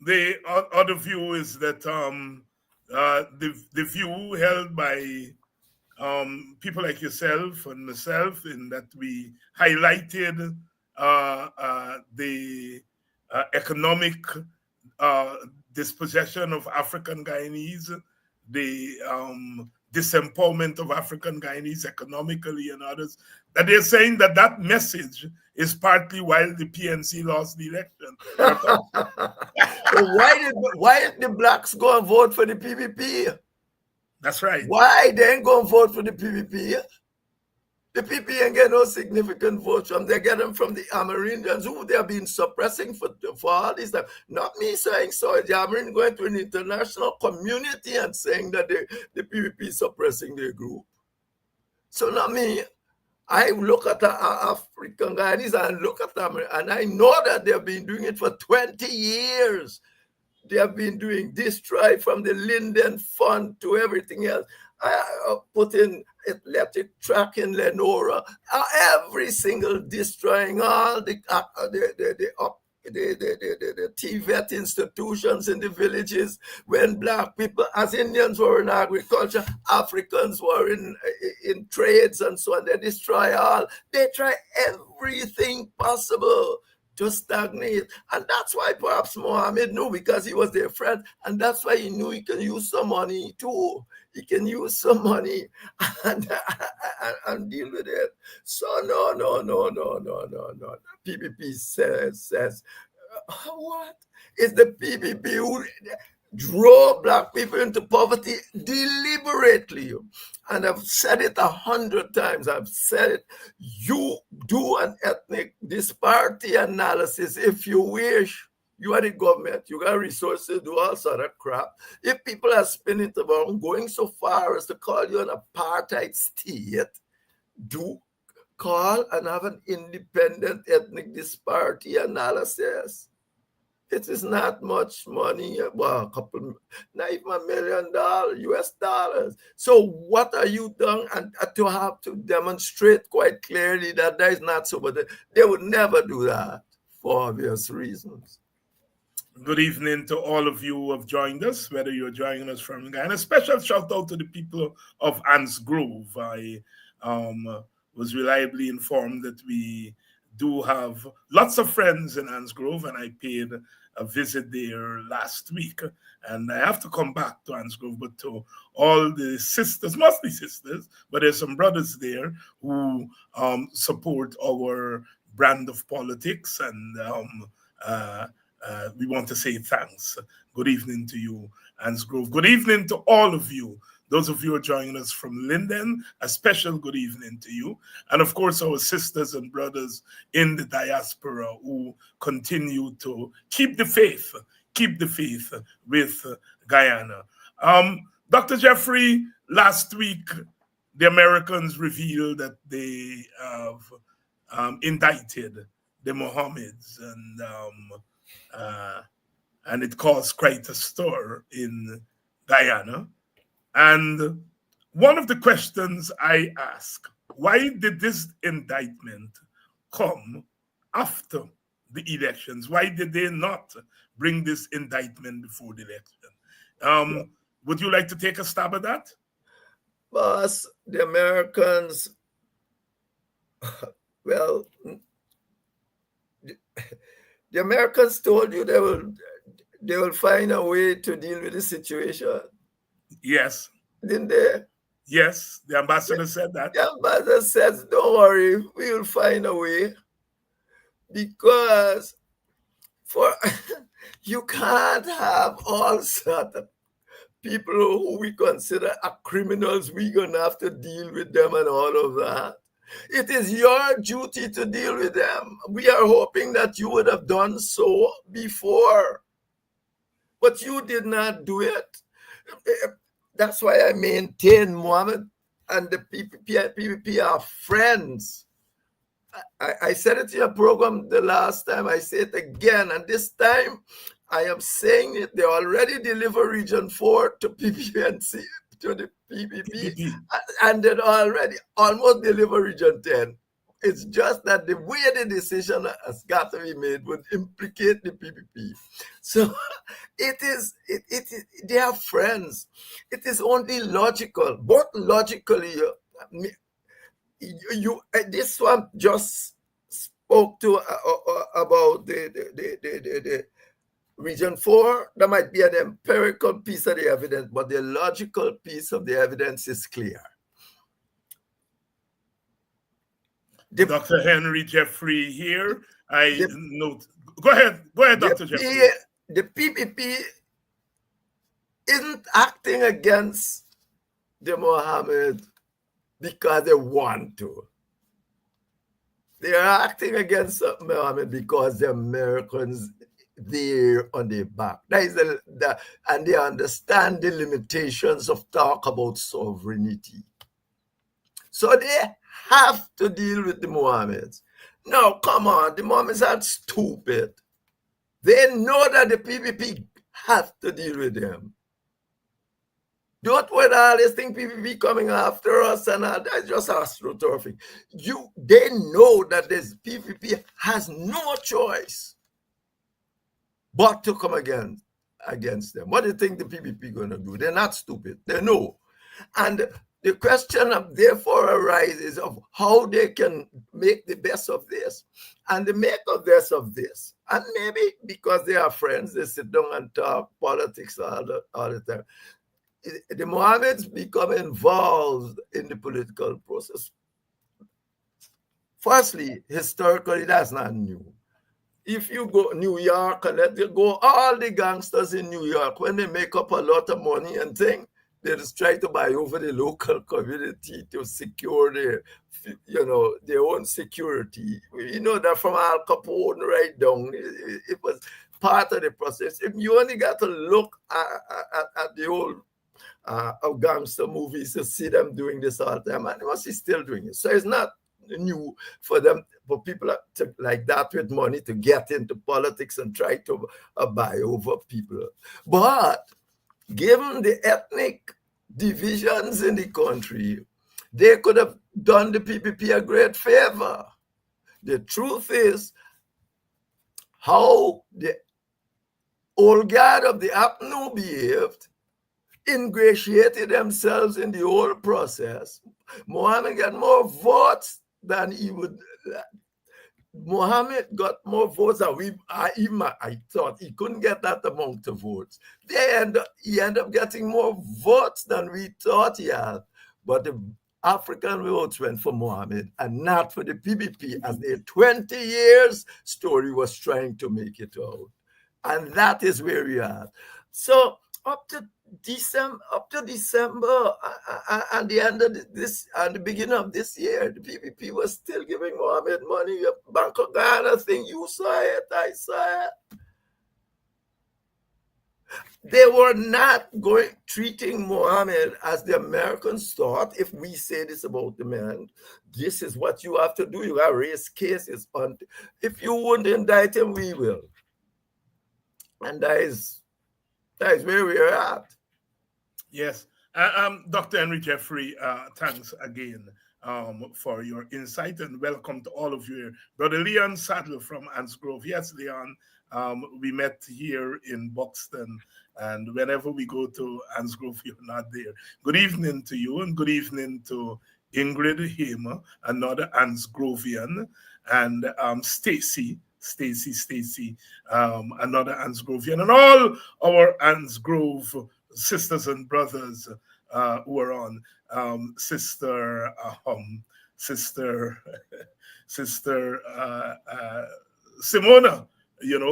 The other view is that the view held by people like yourself and myself, in that we highlighted the economic dispossession of African Guyanese, the disempowerment of African Guyanese economically and others, that they're saying that that message is partly why the PNC lost the election. So why did the blacks go and vote for the PPP? That's right. Why they ain't go and vote for the PPP? The PPP ain't get no significant votes from. They get them from the Amerindians, who they have been suppressing for all this time. Not me saying so. The Amerindians going to an international community and saying that the PPP is suppressing their group. So not me. I look at the African Guyanese and look at them, and I know that they've been doing it for 20 years. They have been doing this drive from the Linden Fund to everything else. I put in athletic track in Lenora, every single destroying all the TVET institutions in the villages. When black people, as Indians, were in agriculture, Africans were in trades and so on. They destroy all. They try everything possible to stagnate. And that's why perhaps Mohammed knew, because he was their friend. And that's why he knew he can use some money too. He can use some money and deal with it. So no. PPP says, what? It's the PPP who drove black people into poverty deliberately. And I've said it 100 times. I've said it. You do an ethnic disparity analysis if you wish. You are the government. You got resources, do all sort of crap. If people are spinning it around, going so far as to call you an apartheid state, do call and have an independent ethnic disparity analysis. It is not much money, well, not even $1 million US dollars. So what are you doing? And to have to demonstrate quite clearly that there is not so, but they would never do that. for obvious reasons. Good evening to all of you who have joined us, whether you're joining us from Guyana. A special shout out to the people of Anse Grove. I was reliably informed that we do have lots of friends in Anse Grove, and I paid a visit there last week. And I have to come back to Anse Grove, but to all the sisters, mostly sisters, but there's some brothers there who support our brand of politics, and we want to say thanks. Good evening to you, Anse Grove. Good evening to all of you. Those of you who are joining us from Linden, a special good evening to you. And of course, our sisters and brothers in the diaspora who continue to keep the faith with Guyana. Dr. Jeffrey, last week, the Americans revealed that they have indicted the Mohammeds, and it caused quite a stir in Guyana. And one of the questions I ask, why did this indictment come after the elections? Why did they not bring this indictment before the election? Would you like to take a stab at that? Boss, the Americans, well, the Americans told you they will find a way to deal with the situation. Yes. Didn't they? Yes, the ambassador said that. The ambassador says, don't worry, we will find a way. Because you can't have all sorts of people who we consider are criminals. We're going to have to deal with them and all of that. It is your duty to deal with them. We are hoping that you would have done so before. But you did not do it. That's why I maintain Mohammed and the PPP are friends. I said it in your program the last time. I say it again. And this time, I am saying it. They already delivered Region 4 to PPNC, to the PPP. And they already almost delivered Region 10. It's just that the way the decision has got to be made would implicate the PPP. So they are friends. It is only logical, both logically. This one just spoke to about the Region 4. There might be an empirical piece of the evidence, but the logical piece of the evidence is clear. Dr. Henry Jeffrey here. Note. Go ahead, Dr. Jeffrey. The PPP isn't acting against the Mohammed because they want to. They are acting against Mohammed because the Americans there on their back. That is and they understand the limitations of talk about sovereignty. So they have to deal with the Mohammeds. Now, come on, the Mohammeds aren't stupid. They know that the PPP have to deal with them. Don't wait all this thing, PPP coming after us and all, that's just astroturfing. They know that this PPP has no choice but to come against them. What do you think the PPP going to do? They're not stupid. They know. And the question therefore arises of how they can make the best of this. And they make the best of this. And maybe because they are friends, they sit down and talk politics all the time. The Mohammeds become involved in the political process. Firstly, historically, that's not new. If you go New York and let you go, all the gangsters in New York, when they make up a lot of money and things, they just try to buy over the local community to secure their own security. You know that from Al Capone right down, it was part of the process. If you only got to look at the old gangster movies to see them doing this all the time, and they must be still doing it. So it's not new for people like that with money to get into politics and try to buy over people. But given the ethnic divisions in the country, they could have done the PPP a great favor. The truth is, how the old guard of the APNU behaved, ingratiated themselves in the whole process. Mohammed got more votes than he would. Mohammed got more votes than I thought he couldn't get that amount of votes. He ended up getting more votes than we thought he had. But the African votes went for Mohammed and not for the PPP, as their 20 years story was trying to make it out. And that is where we are. So up to December and the end of this and the beginning of this year, the PPP was still giving Mohammed money. Bank of Ghana thing, you saw it, I saw it. They were not treating Mohammed as the Americans thought. If we say this about the man, this is what you have to do. You got to raise cases on. If you wouldn't indict him, we will. And that is where we are at. Yes. Dr. Henry Jeffrey, thanks again for your insight, and welcome to all of you. Brother Leon Saddle from Ansgrove. Yes, Leon, we met here in Buxton, and whenever we go to Ansgrove, you're not there. Good evening to you, and good evening to Ingrid Hamer, another Ansgrovian, and Stacy, another Ansgrovian, and all our Ansgrove sisters and brothers who are on. Sister Simona,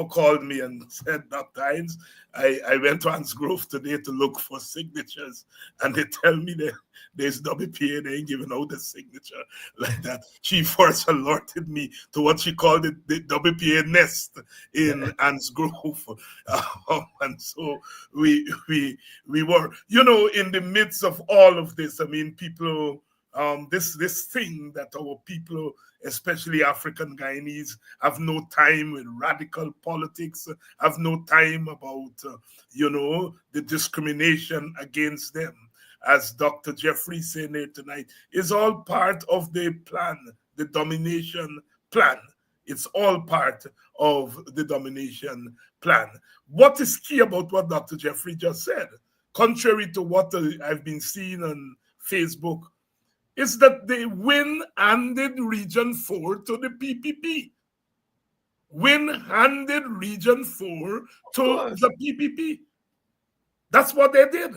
called me and said, Dr. Hines, I went to Ansgrove today to look for signatures, and they tell me that there's WPA, they ain't giving out a signature like that. She first alerted me to what she called the WPA nest in Ansgrove. And so we were, in the midst of all of this, I mean, people, this thing that our people, especially African Guyanese, have no time with radical politics, have no time about, the discrimination against them. As Dr. Jeffrey said here tonight, is all part of the plan, the domination plan. It's all part of the domination plan. What is key about what Dr. Jeffrey just said, contrary to what I've been seeing on Facebook, is that they handed Region 4 to the PPP. Handed Region 4 to the PPP. That's what they did.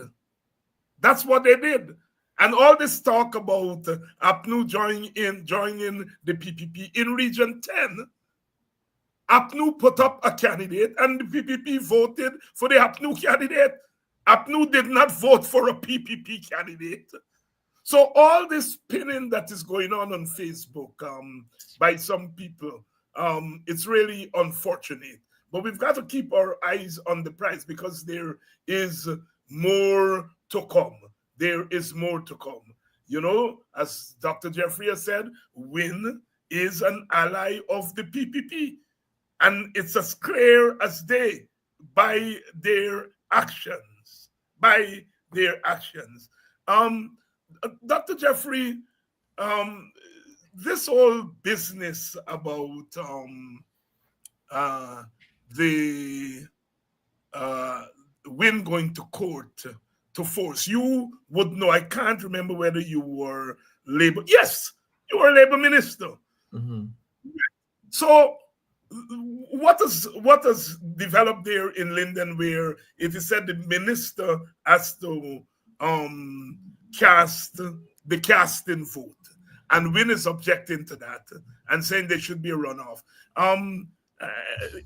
And all this talk about APNU joining the PPP in Region 10, APNU put up a candidate and the PPP voted for the APNU candidate. APNU did not vote for a PPP candidate. So all this spinning that is going on Facebook by some people, it's really unfortunate. But we've got to keep our eyes on the prize, because there is more to come. There is more to come. As Dr. Jeffrey has said, WIN is an ally of the PPP. And it's as clear as day by their actions. Dr. Jeffrey, this whole business about the WIN going to court to force, you would know. I can't remember whether you were labor. Yes, you were a labor minister. Mm-hmm. So what has developed there in Linden, where it is said the minister has to cast the casting vote, and WIN is objecting to that and saying there should be a runoff.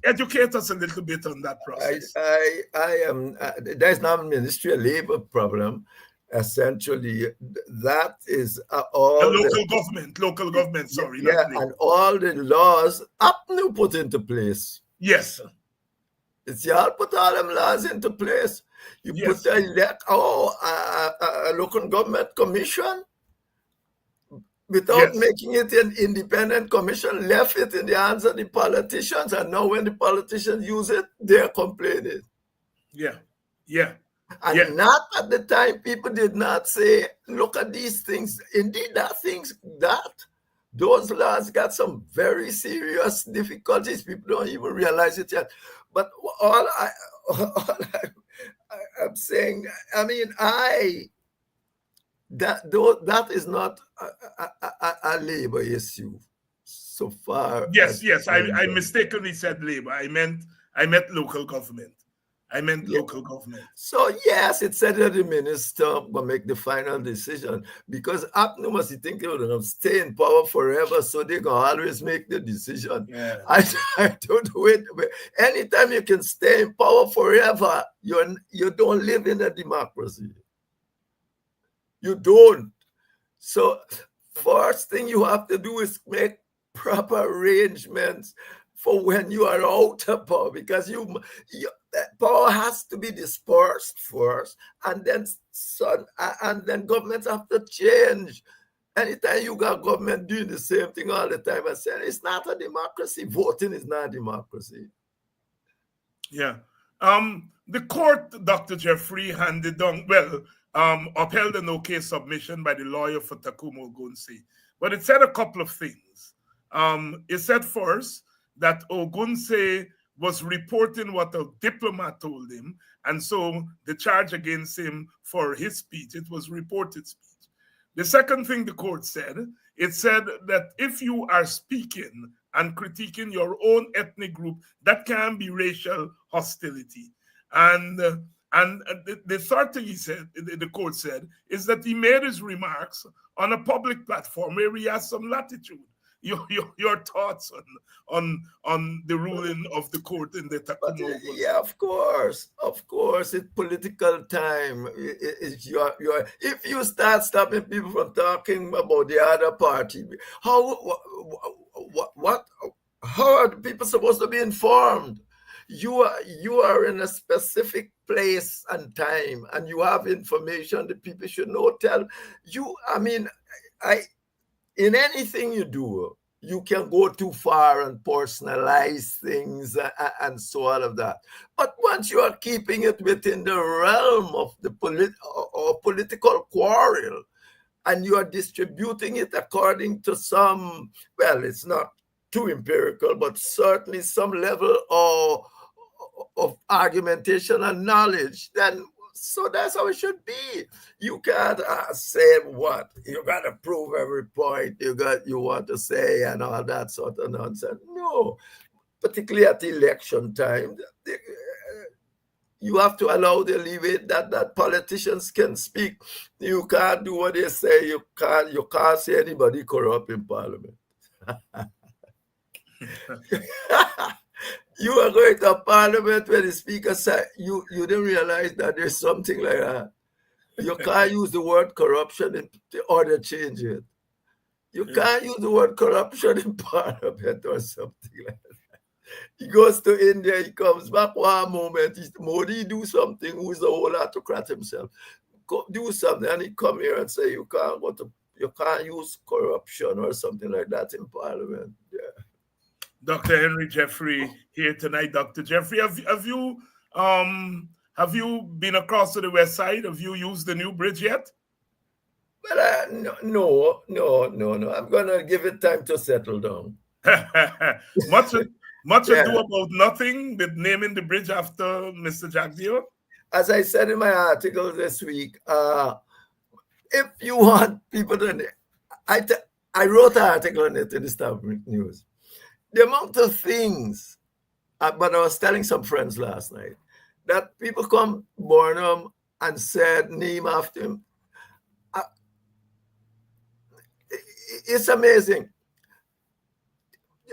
Educate us a little bit on that process. I am. There's not a Ministry of Labor problem. Essentially, that is all the local government. Sorry, and all the laws APNU put into place. Yes, it's y'all put all them laws into place. You put a local government commission without making it an independent commission, left it in the hands of the politicians, and now when the politicians use it, they're complaining. And not at the time, people did not say, look at these things. Indeed, there are things that Those laws got some very serious difficulties. People don't even realize it yet. But I'm saying, I mean, that is not a labor issue so far Yes, as yes. I'm I concerned. mistakenly said labor. I meant local government. I meant Yeah. local government. So yes, it said that the minister will make the final decision because APNU must think they're going to stay in power forever, so they can always make the decision. Yeah. I don't wait. Anytime you can stay in power forever, you don't live in a democracy. You don't. So first thing you have to do is make proper arrangements for when you are out of power, because power has to be dispersed first, and then governments have to change. Anytime you got government doing the same thing all the time, I said it's not a democracy. Voting is not a democracy. Yeah. The court, Dr. Jeffrey, handed down, upheld a no-case submission by the lawyer for Takumo Ogunse. But it said a couple of things. It said first that Ogunse was reporting what a diplomat told him, and so the charge against him for his speech, it was reported speech. The second thing the court said, it said that if you are speaking and critiquing your own ethnic group, that can be racial hostility. And the third thing he said, the court said, is that he made his remarks on a public platform where he has some latitude. Your thoughts on the ruling of the court in the Takumo? Yeah, of course, it's political time. If you start stopping people from talking about the other party, how are the people supposed to be informed? You are in a specific place and time, and you have information that people should know. Tell you. I mean, in anything you do, you can go too far and personalize things and so all of that. But once you are keeping it within the realm of the political quarrel, and you are distributing it according to some, well, it's not too empirical, but certainly some level of argumentation and knowledge, then so that's how it should be. You can't say what you got to prove every point you want to say and all that sort of nonsense. No, particularly at election time, you have to allow the leeway that politicians can speak. You can't do what they say. You can't say anybody corrupt in parliament. You are going to parliament where the speaker said you didn't realize that there's something like that. You can't use the word corruption in order to change it. You can't use the word corruption in parliament or something like that. He goes to India, he comes back one moment, Modi do something, who's a whole autocrat himself. Do something, and he come here and say you can't use corruption or something like that in parliament. Yeah. Dr. Henry Jeffrey here tonight. Dr. Jeffrey, have you been across to the west side? Have you used the new bridge yet? Well, no. I'm gonna give it time to settle down. much ado about nothing with naming the bridge after Mr. Jack Deere? As I said in my article this week, if you want people to, I wrote an article on it in the Star News. The amount of things, but I was telling some friends last night that people come Burnham and said name after him. It's amazing.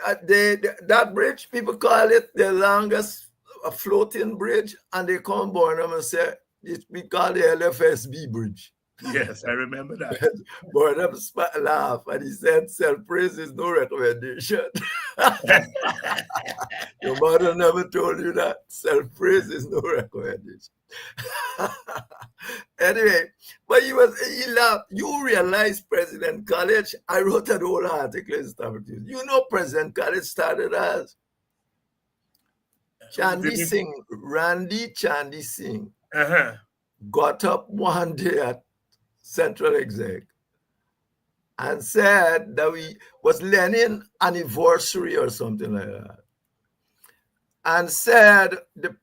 That bridge, people call it the longest floating bridge, and they come Burnham and say we call the LFSB bridge. Yes, I remember that. Burnham laughed and he said, self-praise is no recommendation. Your mother never told you that. Self-praise is no recommendation. Anyway, but he laughed. You realize President College, I wrote an whole article in Stanford News. You know President College started as Randy Chandy Singh got up one day at Central Exec and said that we was Lenin anniversary or something like that, and said the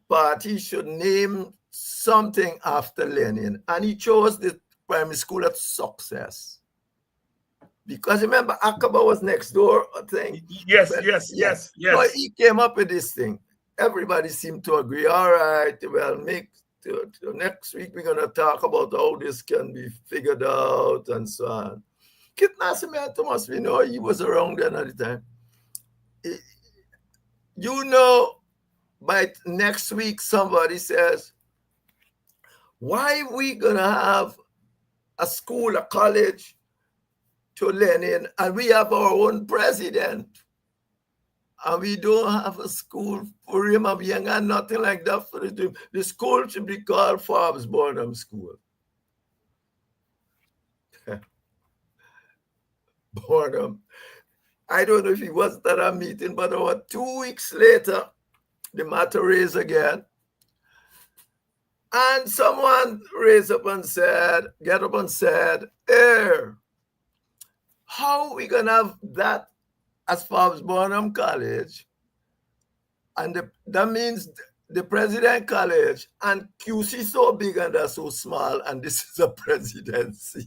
party should name something after Lenin, and he chose the primary school at Success. Because remember, Aqaba was next door, I think. Yes, But, yes, yeah. yes, yes. So he came up with this thing. Everybody seemed to agree. All right, well, next week we're going to talk about how this can be figured out and so on. Kit Nascimento must be know he was around then at the time. You know, by next week somebody says, why we going to have a school, a college to Lenin, and we have our own president, and we don't have a school for him, and we ain't got nothing like that for him. The school should be called Forbes Burnham School. Burnham. I don't know if he was at a meeting, but about 2 weeks later, the matter raised again. And someone raised up and said, get up and said, hey, how are we going to have that as Forbes Burnham College? And that means the President College and QC so big and they're so small, and this is a presidency.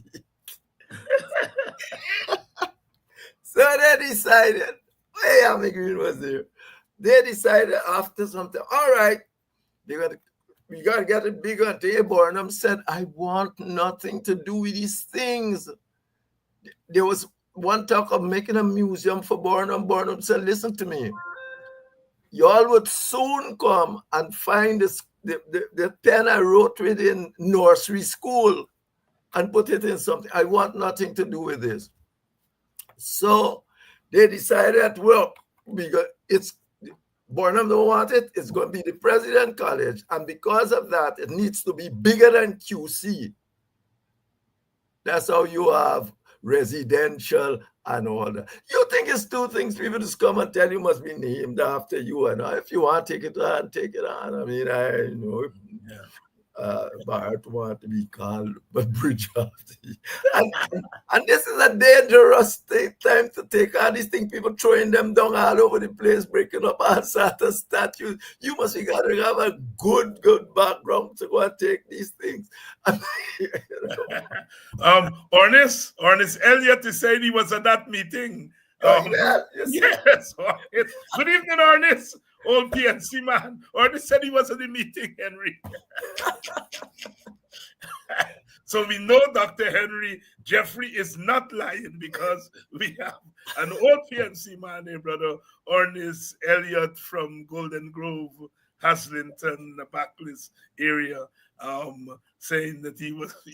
So they decided, hey, Amy Green was there. They decided after something, all right, we got to get it bigger. And Dave Burnham said, I want nothing to do with these things. There was one talk of making a museum for Burnham. Burnham said, listen to me. Y'all would soon come and find the pen I wrote within nursery school and put it in something. I want nothing to do with this. So they decided, well, Burnham don't want it. It's going to be the President College. And because of that, it needs to be bigger than QC. That's how you have residential and all that. You think it's two things people just come and tell you must be named after you, and if you want to take it on, take it on. I mean, I know Bart want to be called but Bridge after you. And this is a dangerous time to take all these things, people throwing them down all over the place, breaking up all sorts of statues. You must be got to have a good background to go and take these things. Ernest Elliott is saying he was at that meeting. Yes. Good evening, Ernest. Old PNC man. Ernest said he was at the meeting, Henry. So we know Dr. Henry Jeffrey is not lying, because we have an old PNC man named Brother Ernest Elliott from Golden Grove, Haslington, the Backless area, saying that he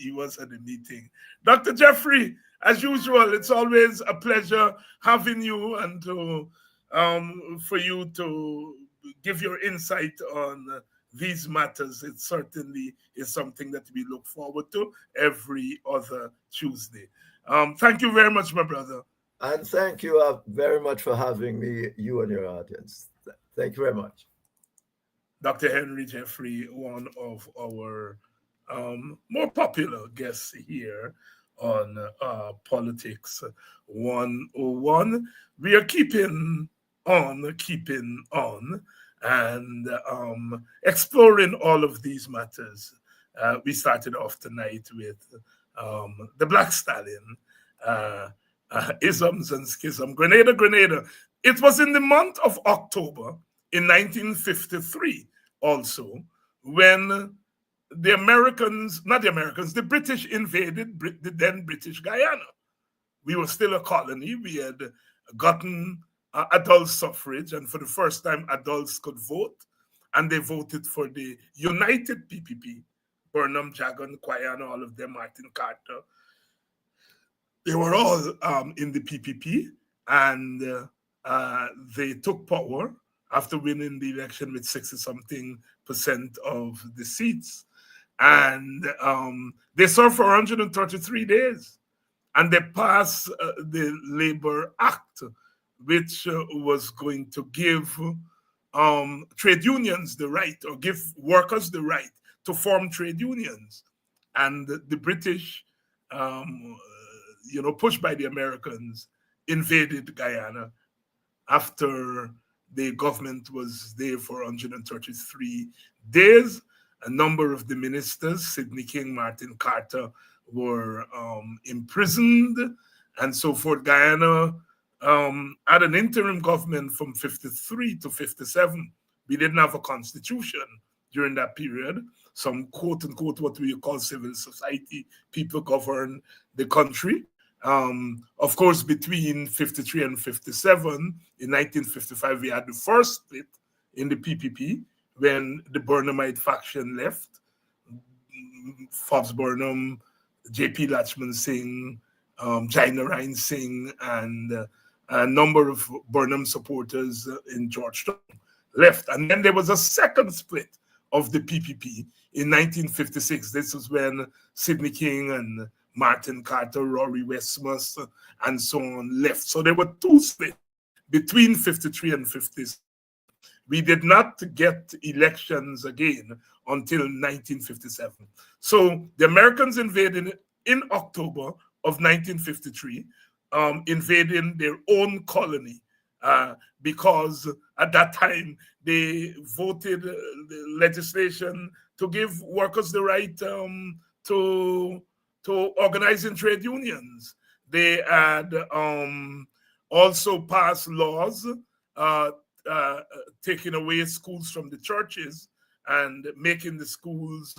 was at the meeting. Dr. Jeffrey, as usual, it's always a pleasure having you and for you to give your insight on these matters. It certainly is something that we look forward to every other Tuesday. Thank you very much, my brother. And thank you very much for having me, you and your audience. Thank you very much. Dr. Henry Jeffrey, one of our more popular guests here on Politics 101. We are keeping on, and exploring all of these matters. We started off tonight with the Black Stallion, isms and schism, Grenada. It was in the month of October in 1953 also when the British invaded the then British Guyana. We were still a colony. We had gotten adult suffrage, and for the first time, adults could vote, and they voted for the United PPP. Burnham, Jagan, Quayana, all of them, Martin Carter. They were all in the PPP, and they took power after winning the election with 60-something% of the seats. And they served for 133 days. And they passed the Labor Act, which was going to give trade unions the right, or give workers the right to form trade unions. And the British, pushed by the Americans, invaded Guyana after the government was there for 133 days. A number of the ministers, Sidney King, Martin Carter, were imprisoned and so forth. Guyana had an interim government from 53 to 57. We didn't have a constitution during that period. Some quote unquote what we call civil society people govern the country. Of course, between 53 and 57, in 1955, we had the first split in the PPP when the Burnhamite faction left. Forbes Burnham, J.P. Latchman Singh, Jaina Ryan Singh, and a number of Burnham supporters in Georgetown left. And then there was a second split of the PPP in 1956. This was when Sidney King and Martin Carter, Rory Westmus, and so on left. So there were two splits between 53 and 56. We did not get elections again until 1957. So the Americans invaded in October of 1953, invading their own colony because at that time they voted the legislation to give workers the right to organize in trade unions. They had also passed laws taking away schools from the churches and making the schools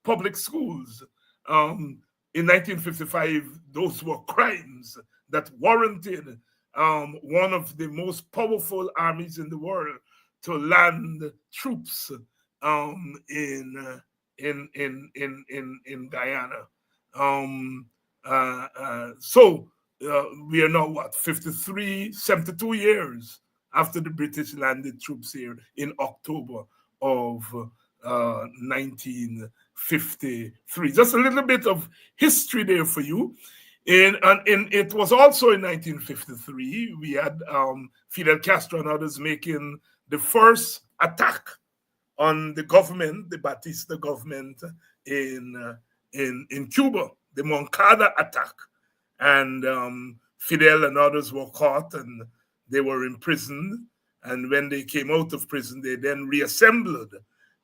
public schools. In 1955, those were crimes that warranted one of the most powerful armies in the world to land troops in Guyana. So we are now what, 72 years after the British landed troops here in October of 1953. Just a little bit of history there for you. It was also in 1953, we had Fidel Castro and others making the first attack on the government, the Batista government in Cuba, the Moncada attack. And Fidel and others were caught and they were imprisoned. And when they came out of prison, they then reassembled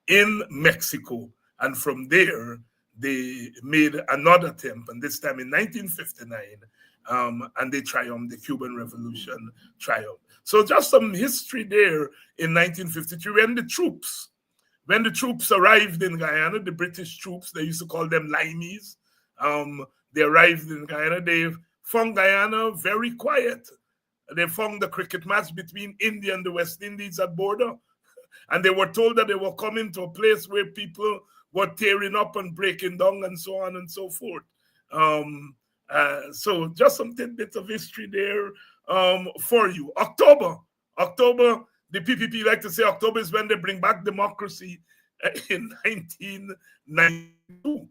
in Mexico. And from there, they made another attempt, and this time in 1959, and they triumphed, the Cuban Revolution triumphed. So just some history there in 1953 when the troops arrived in Guyana, the British troops, they used to call them Limeys. They arrived in Guyana. They found Guyana very quiet. They found the cricket match between India and the West Indies at border. And they were told that they were coming to a place where people were tearing up and breaking down and so on and so forth. So just some tidbits of history there for you. October, the PPP like to say October is when they bring back democracy in 1992,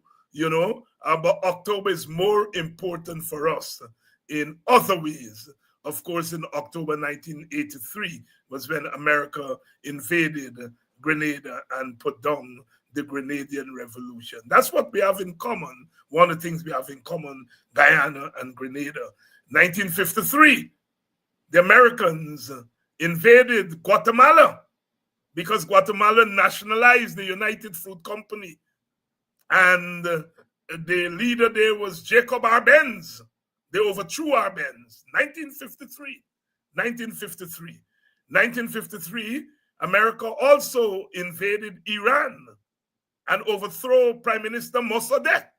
but October is more important for us in other ways. Of course, in October 1983 was when America invaded Grenada and put down the Grenadian Revolution. That's what we have in common. One of the things we have in common, Guyana and Grenada. 1953, the Americans invaded Guatemala because Guatemala nationalized the United Fruit Company. And the leader there was Jacob Arbenz. They overthrew Arbenz. 1953, America also invaded Iran and overthrew Prime Minister Mossadegh.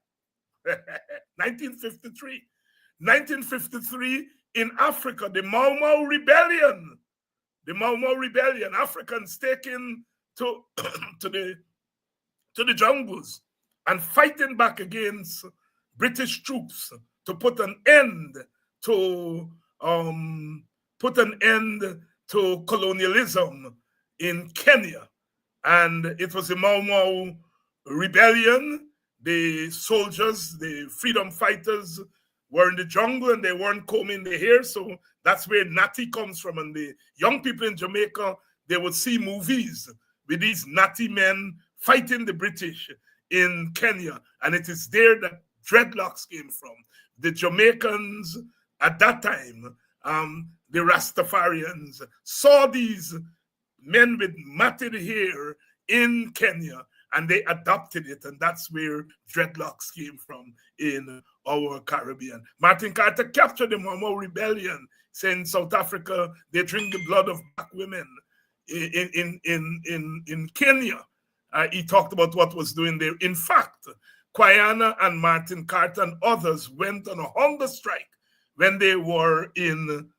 1953, in Africa, the Mau Mau Rebellion. Africans taken to the jungles and fighting back against British troops to put an end to colonialism in Kenya. And it was the Mau Mau Rebellion. The soldiers, the freedom fighters were in the jungle and they weren't combing their hair. So that's where Natty comes from. And the young people in Jamaica, they would see movies with these Natty men fighting the British in Kenya. And it is there that dreadlocks came from. The Jamaicans at that time, the Rastafarians, saw these men with matted hair in Kenya, and they adopted it, and that's where dreadlocks came from in our Caribbean. Martin Carter captured the Mau Mau rebellion, saying South Africa, they drink the blood of black women. In Kenya, he talked about what was doing there. In fact, Guyana and Martin Carter and others went on a hunger strike when they were in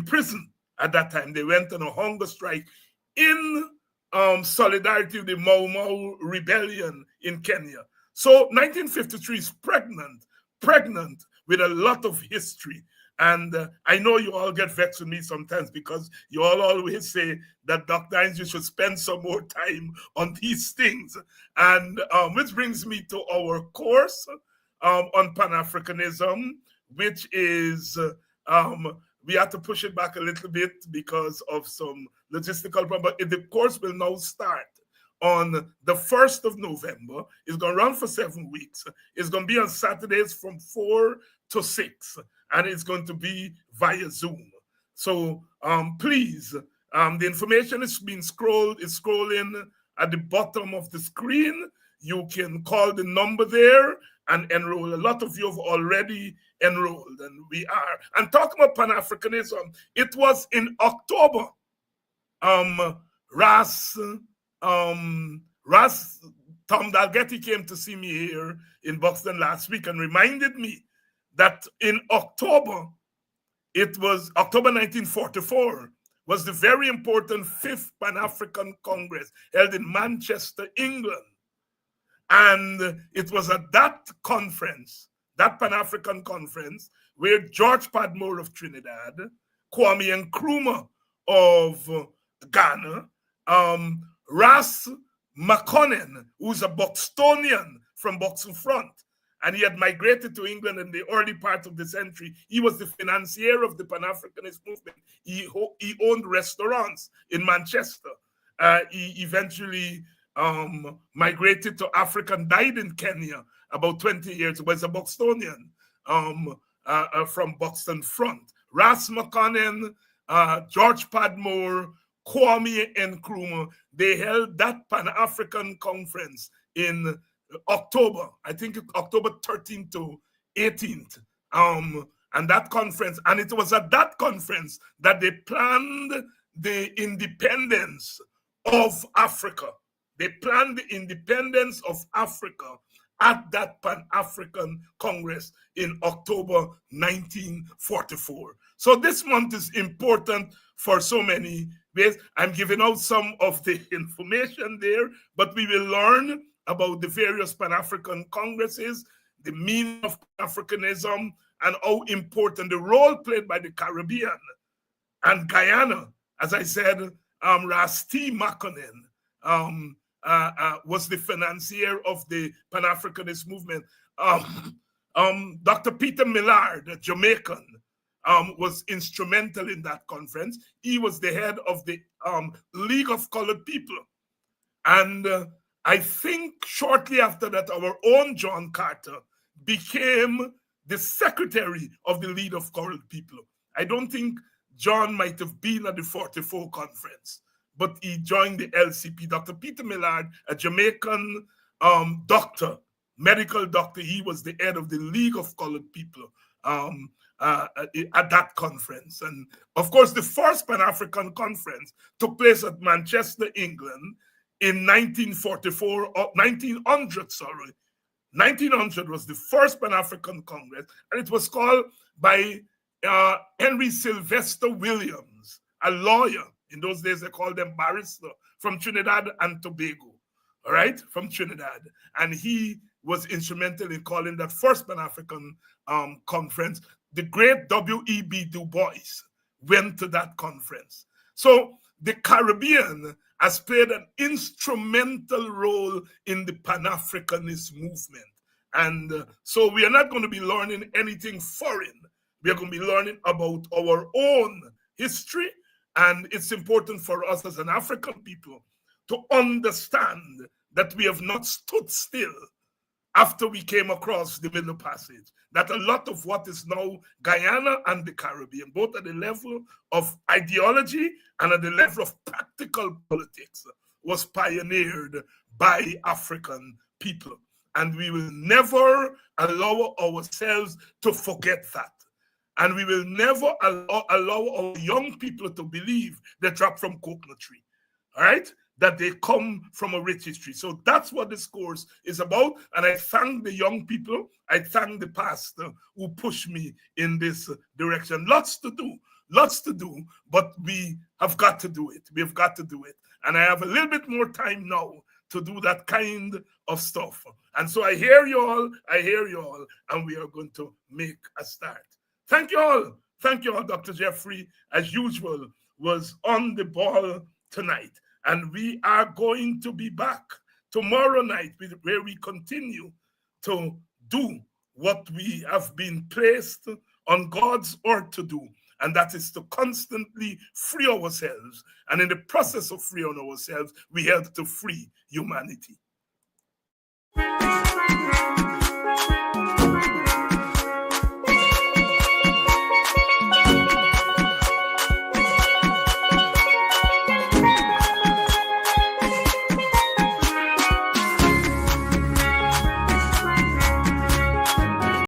prison at that time. They went on a hunger strike in solidarity with the Mau Mau rebellion in Kenya. So 1953 is pregnant with a lot of history. And I know you all get vexed with me sometimes because you all always say that Dr. Hines, you should spend some more time on these things. And which brings me to our course on Pan-Africanism, which is, we have to push it back a little bit because of some logistical problem. But the course will now start on the 1st of November. It's going to run for 7 weeks. It's going to be on Saturdays from 4 to 6. And it's going to be via Zoom. So please, the information is being scrolling at the bottom of the screen. You can call the number there and enroll. A lot of you have already enrolled, and we are. And talking about Pan-Africanism, it was in October. Ras Tom Dalgetty came to see me here in Buxton last week and reminded me that in October, it was October 1944, was the very important 5th Pan-African Congress held in Manchester, England. And it was at that conference, that Pan-African conference, where George Padmore of Trinidad, Kwame Nkrumah of Ghana, Ras McConnell, who's a Buxtonian from Buxton Front, and he had migrated to England in the early part of the century. He was the financier of the Pan-Africanist movement. He owned restaurants in Manchester. He eventually migrated to Africa and died in Kenya about 20 years ago. He was a Buxtonian from Buxton Front. Ras McConnell, George Padmore, Kwame Nkrumah, they held that Pan-African conference in October, I think October 13th to 18th, and that conference, and it was at that conference that they planned the independence of Africa. They planned the independence of Africa at that Pan-African Congress in October 1944. So this month is important for so many ways. I'm giving out some of the information there, but we will learn about the various Pan-African Congresses, the meaning of Pan-Africanism, and how important the role played by the Caribbean and Guyana. As I said, Ras T. McConnell was the financier of the Pan-Africanist movement. Dr. Peter Millard, a Jamaican, was instrumental in that conference. He was the head of the League of Colored People. And I think shortly after that, our own John Carter became the secretary of the League of Colored People. I don't think John might have been at the 44 conference, but he joined the LCP. Dr. Peter Millard, a Jamaican doctor, medical doctor, he was the head of the League of Colored People at that conference. And of course, the first Pan-African conference took place at Manchester, England, in 1944, 1900, sorry. 1900 was the first Pan-African Congress, and it was called by Henry Sylvester Williams, a lawyer. In those days, they called them barrister, from Trinidad and Tobago, all right, from Trinidad. And he was instrumental in calling that first Pan-African conference. The great W.E.B. Du Bois went to that conference. So the Caribbean has played an instrumental role in the Pan-Africanist movement. And so we are not going to be learning anything foreign. We are going to be learning about our own history. And it's important for us as an African people to understand that we have not stood still after we came across the Middle Passage, that a lot of what is now Guyana and the Caribbean, both at the level of ideology and at the level of practical politics, was pioneered by African people. And we will never allow ourselves to forget that. And we will never allow our young people to believe they drop from coconut tree, all right? That they come from a rich history. So that's what this course is about. And I thank the young people. I thank the pastor who pushed me in this direction. Lots to do, but we have got to do it. We've got to do it. And I have a little bit more time now to do that kind of stuff. And so I hear you all, and we are going to make a start. Thank you all, Dr. Jeffrey, as usual, was on the ball tonight. And we are going to be back tomorrow night where we continue to do what we have been placed on God's earth to do. And that is to constantly free ourselves. And in the process of freeing ourselves, we help to free humanity.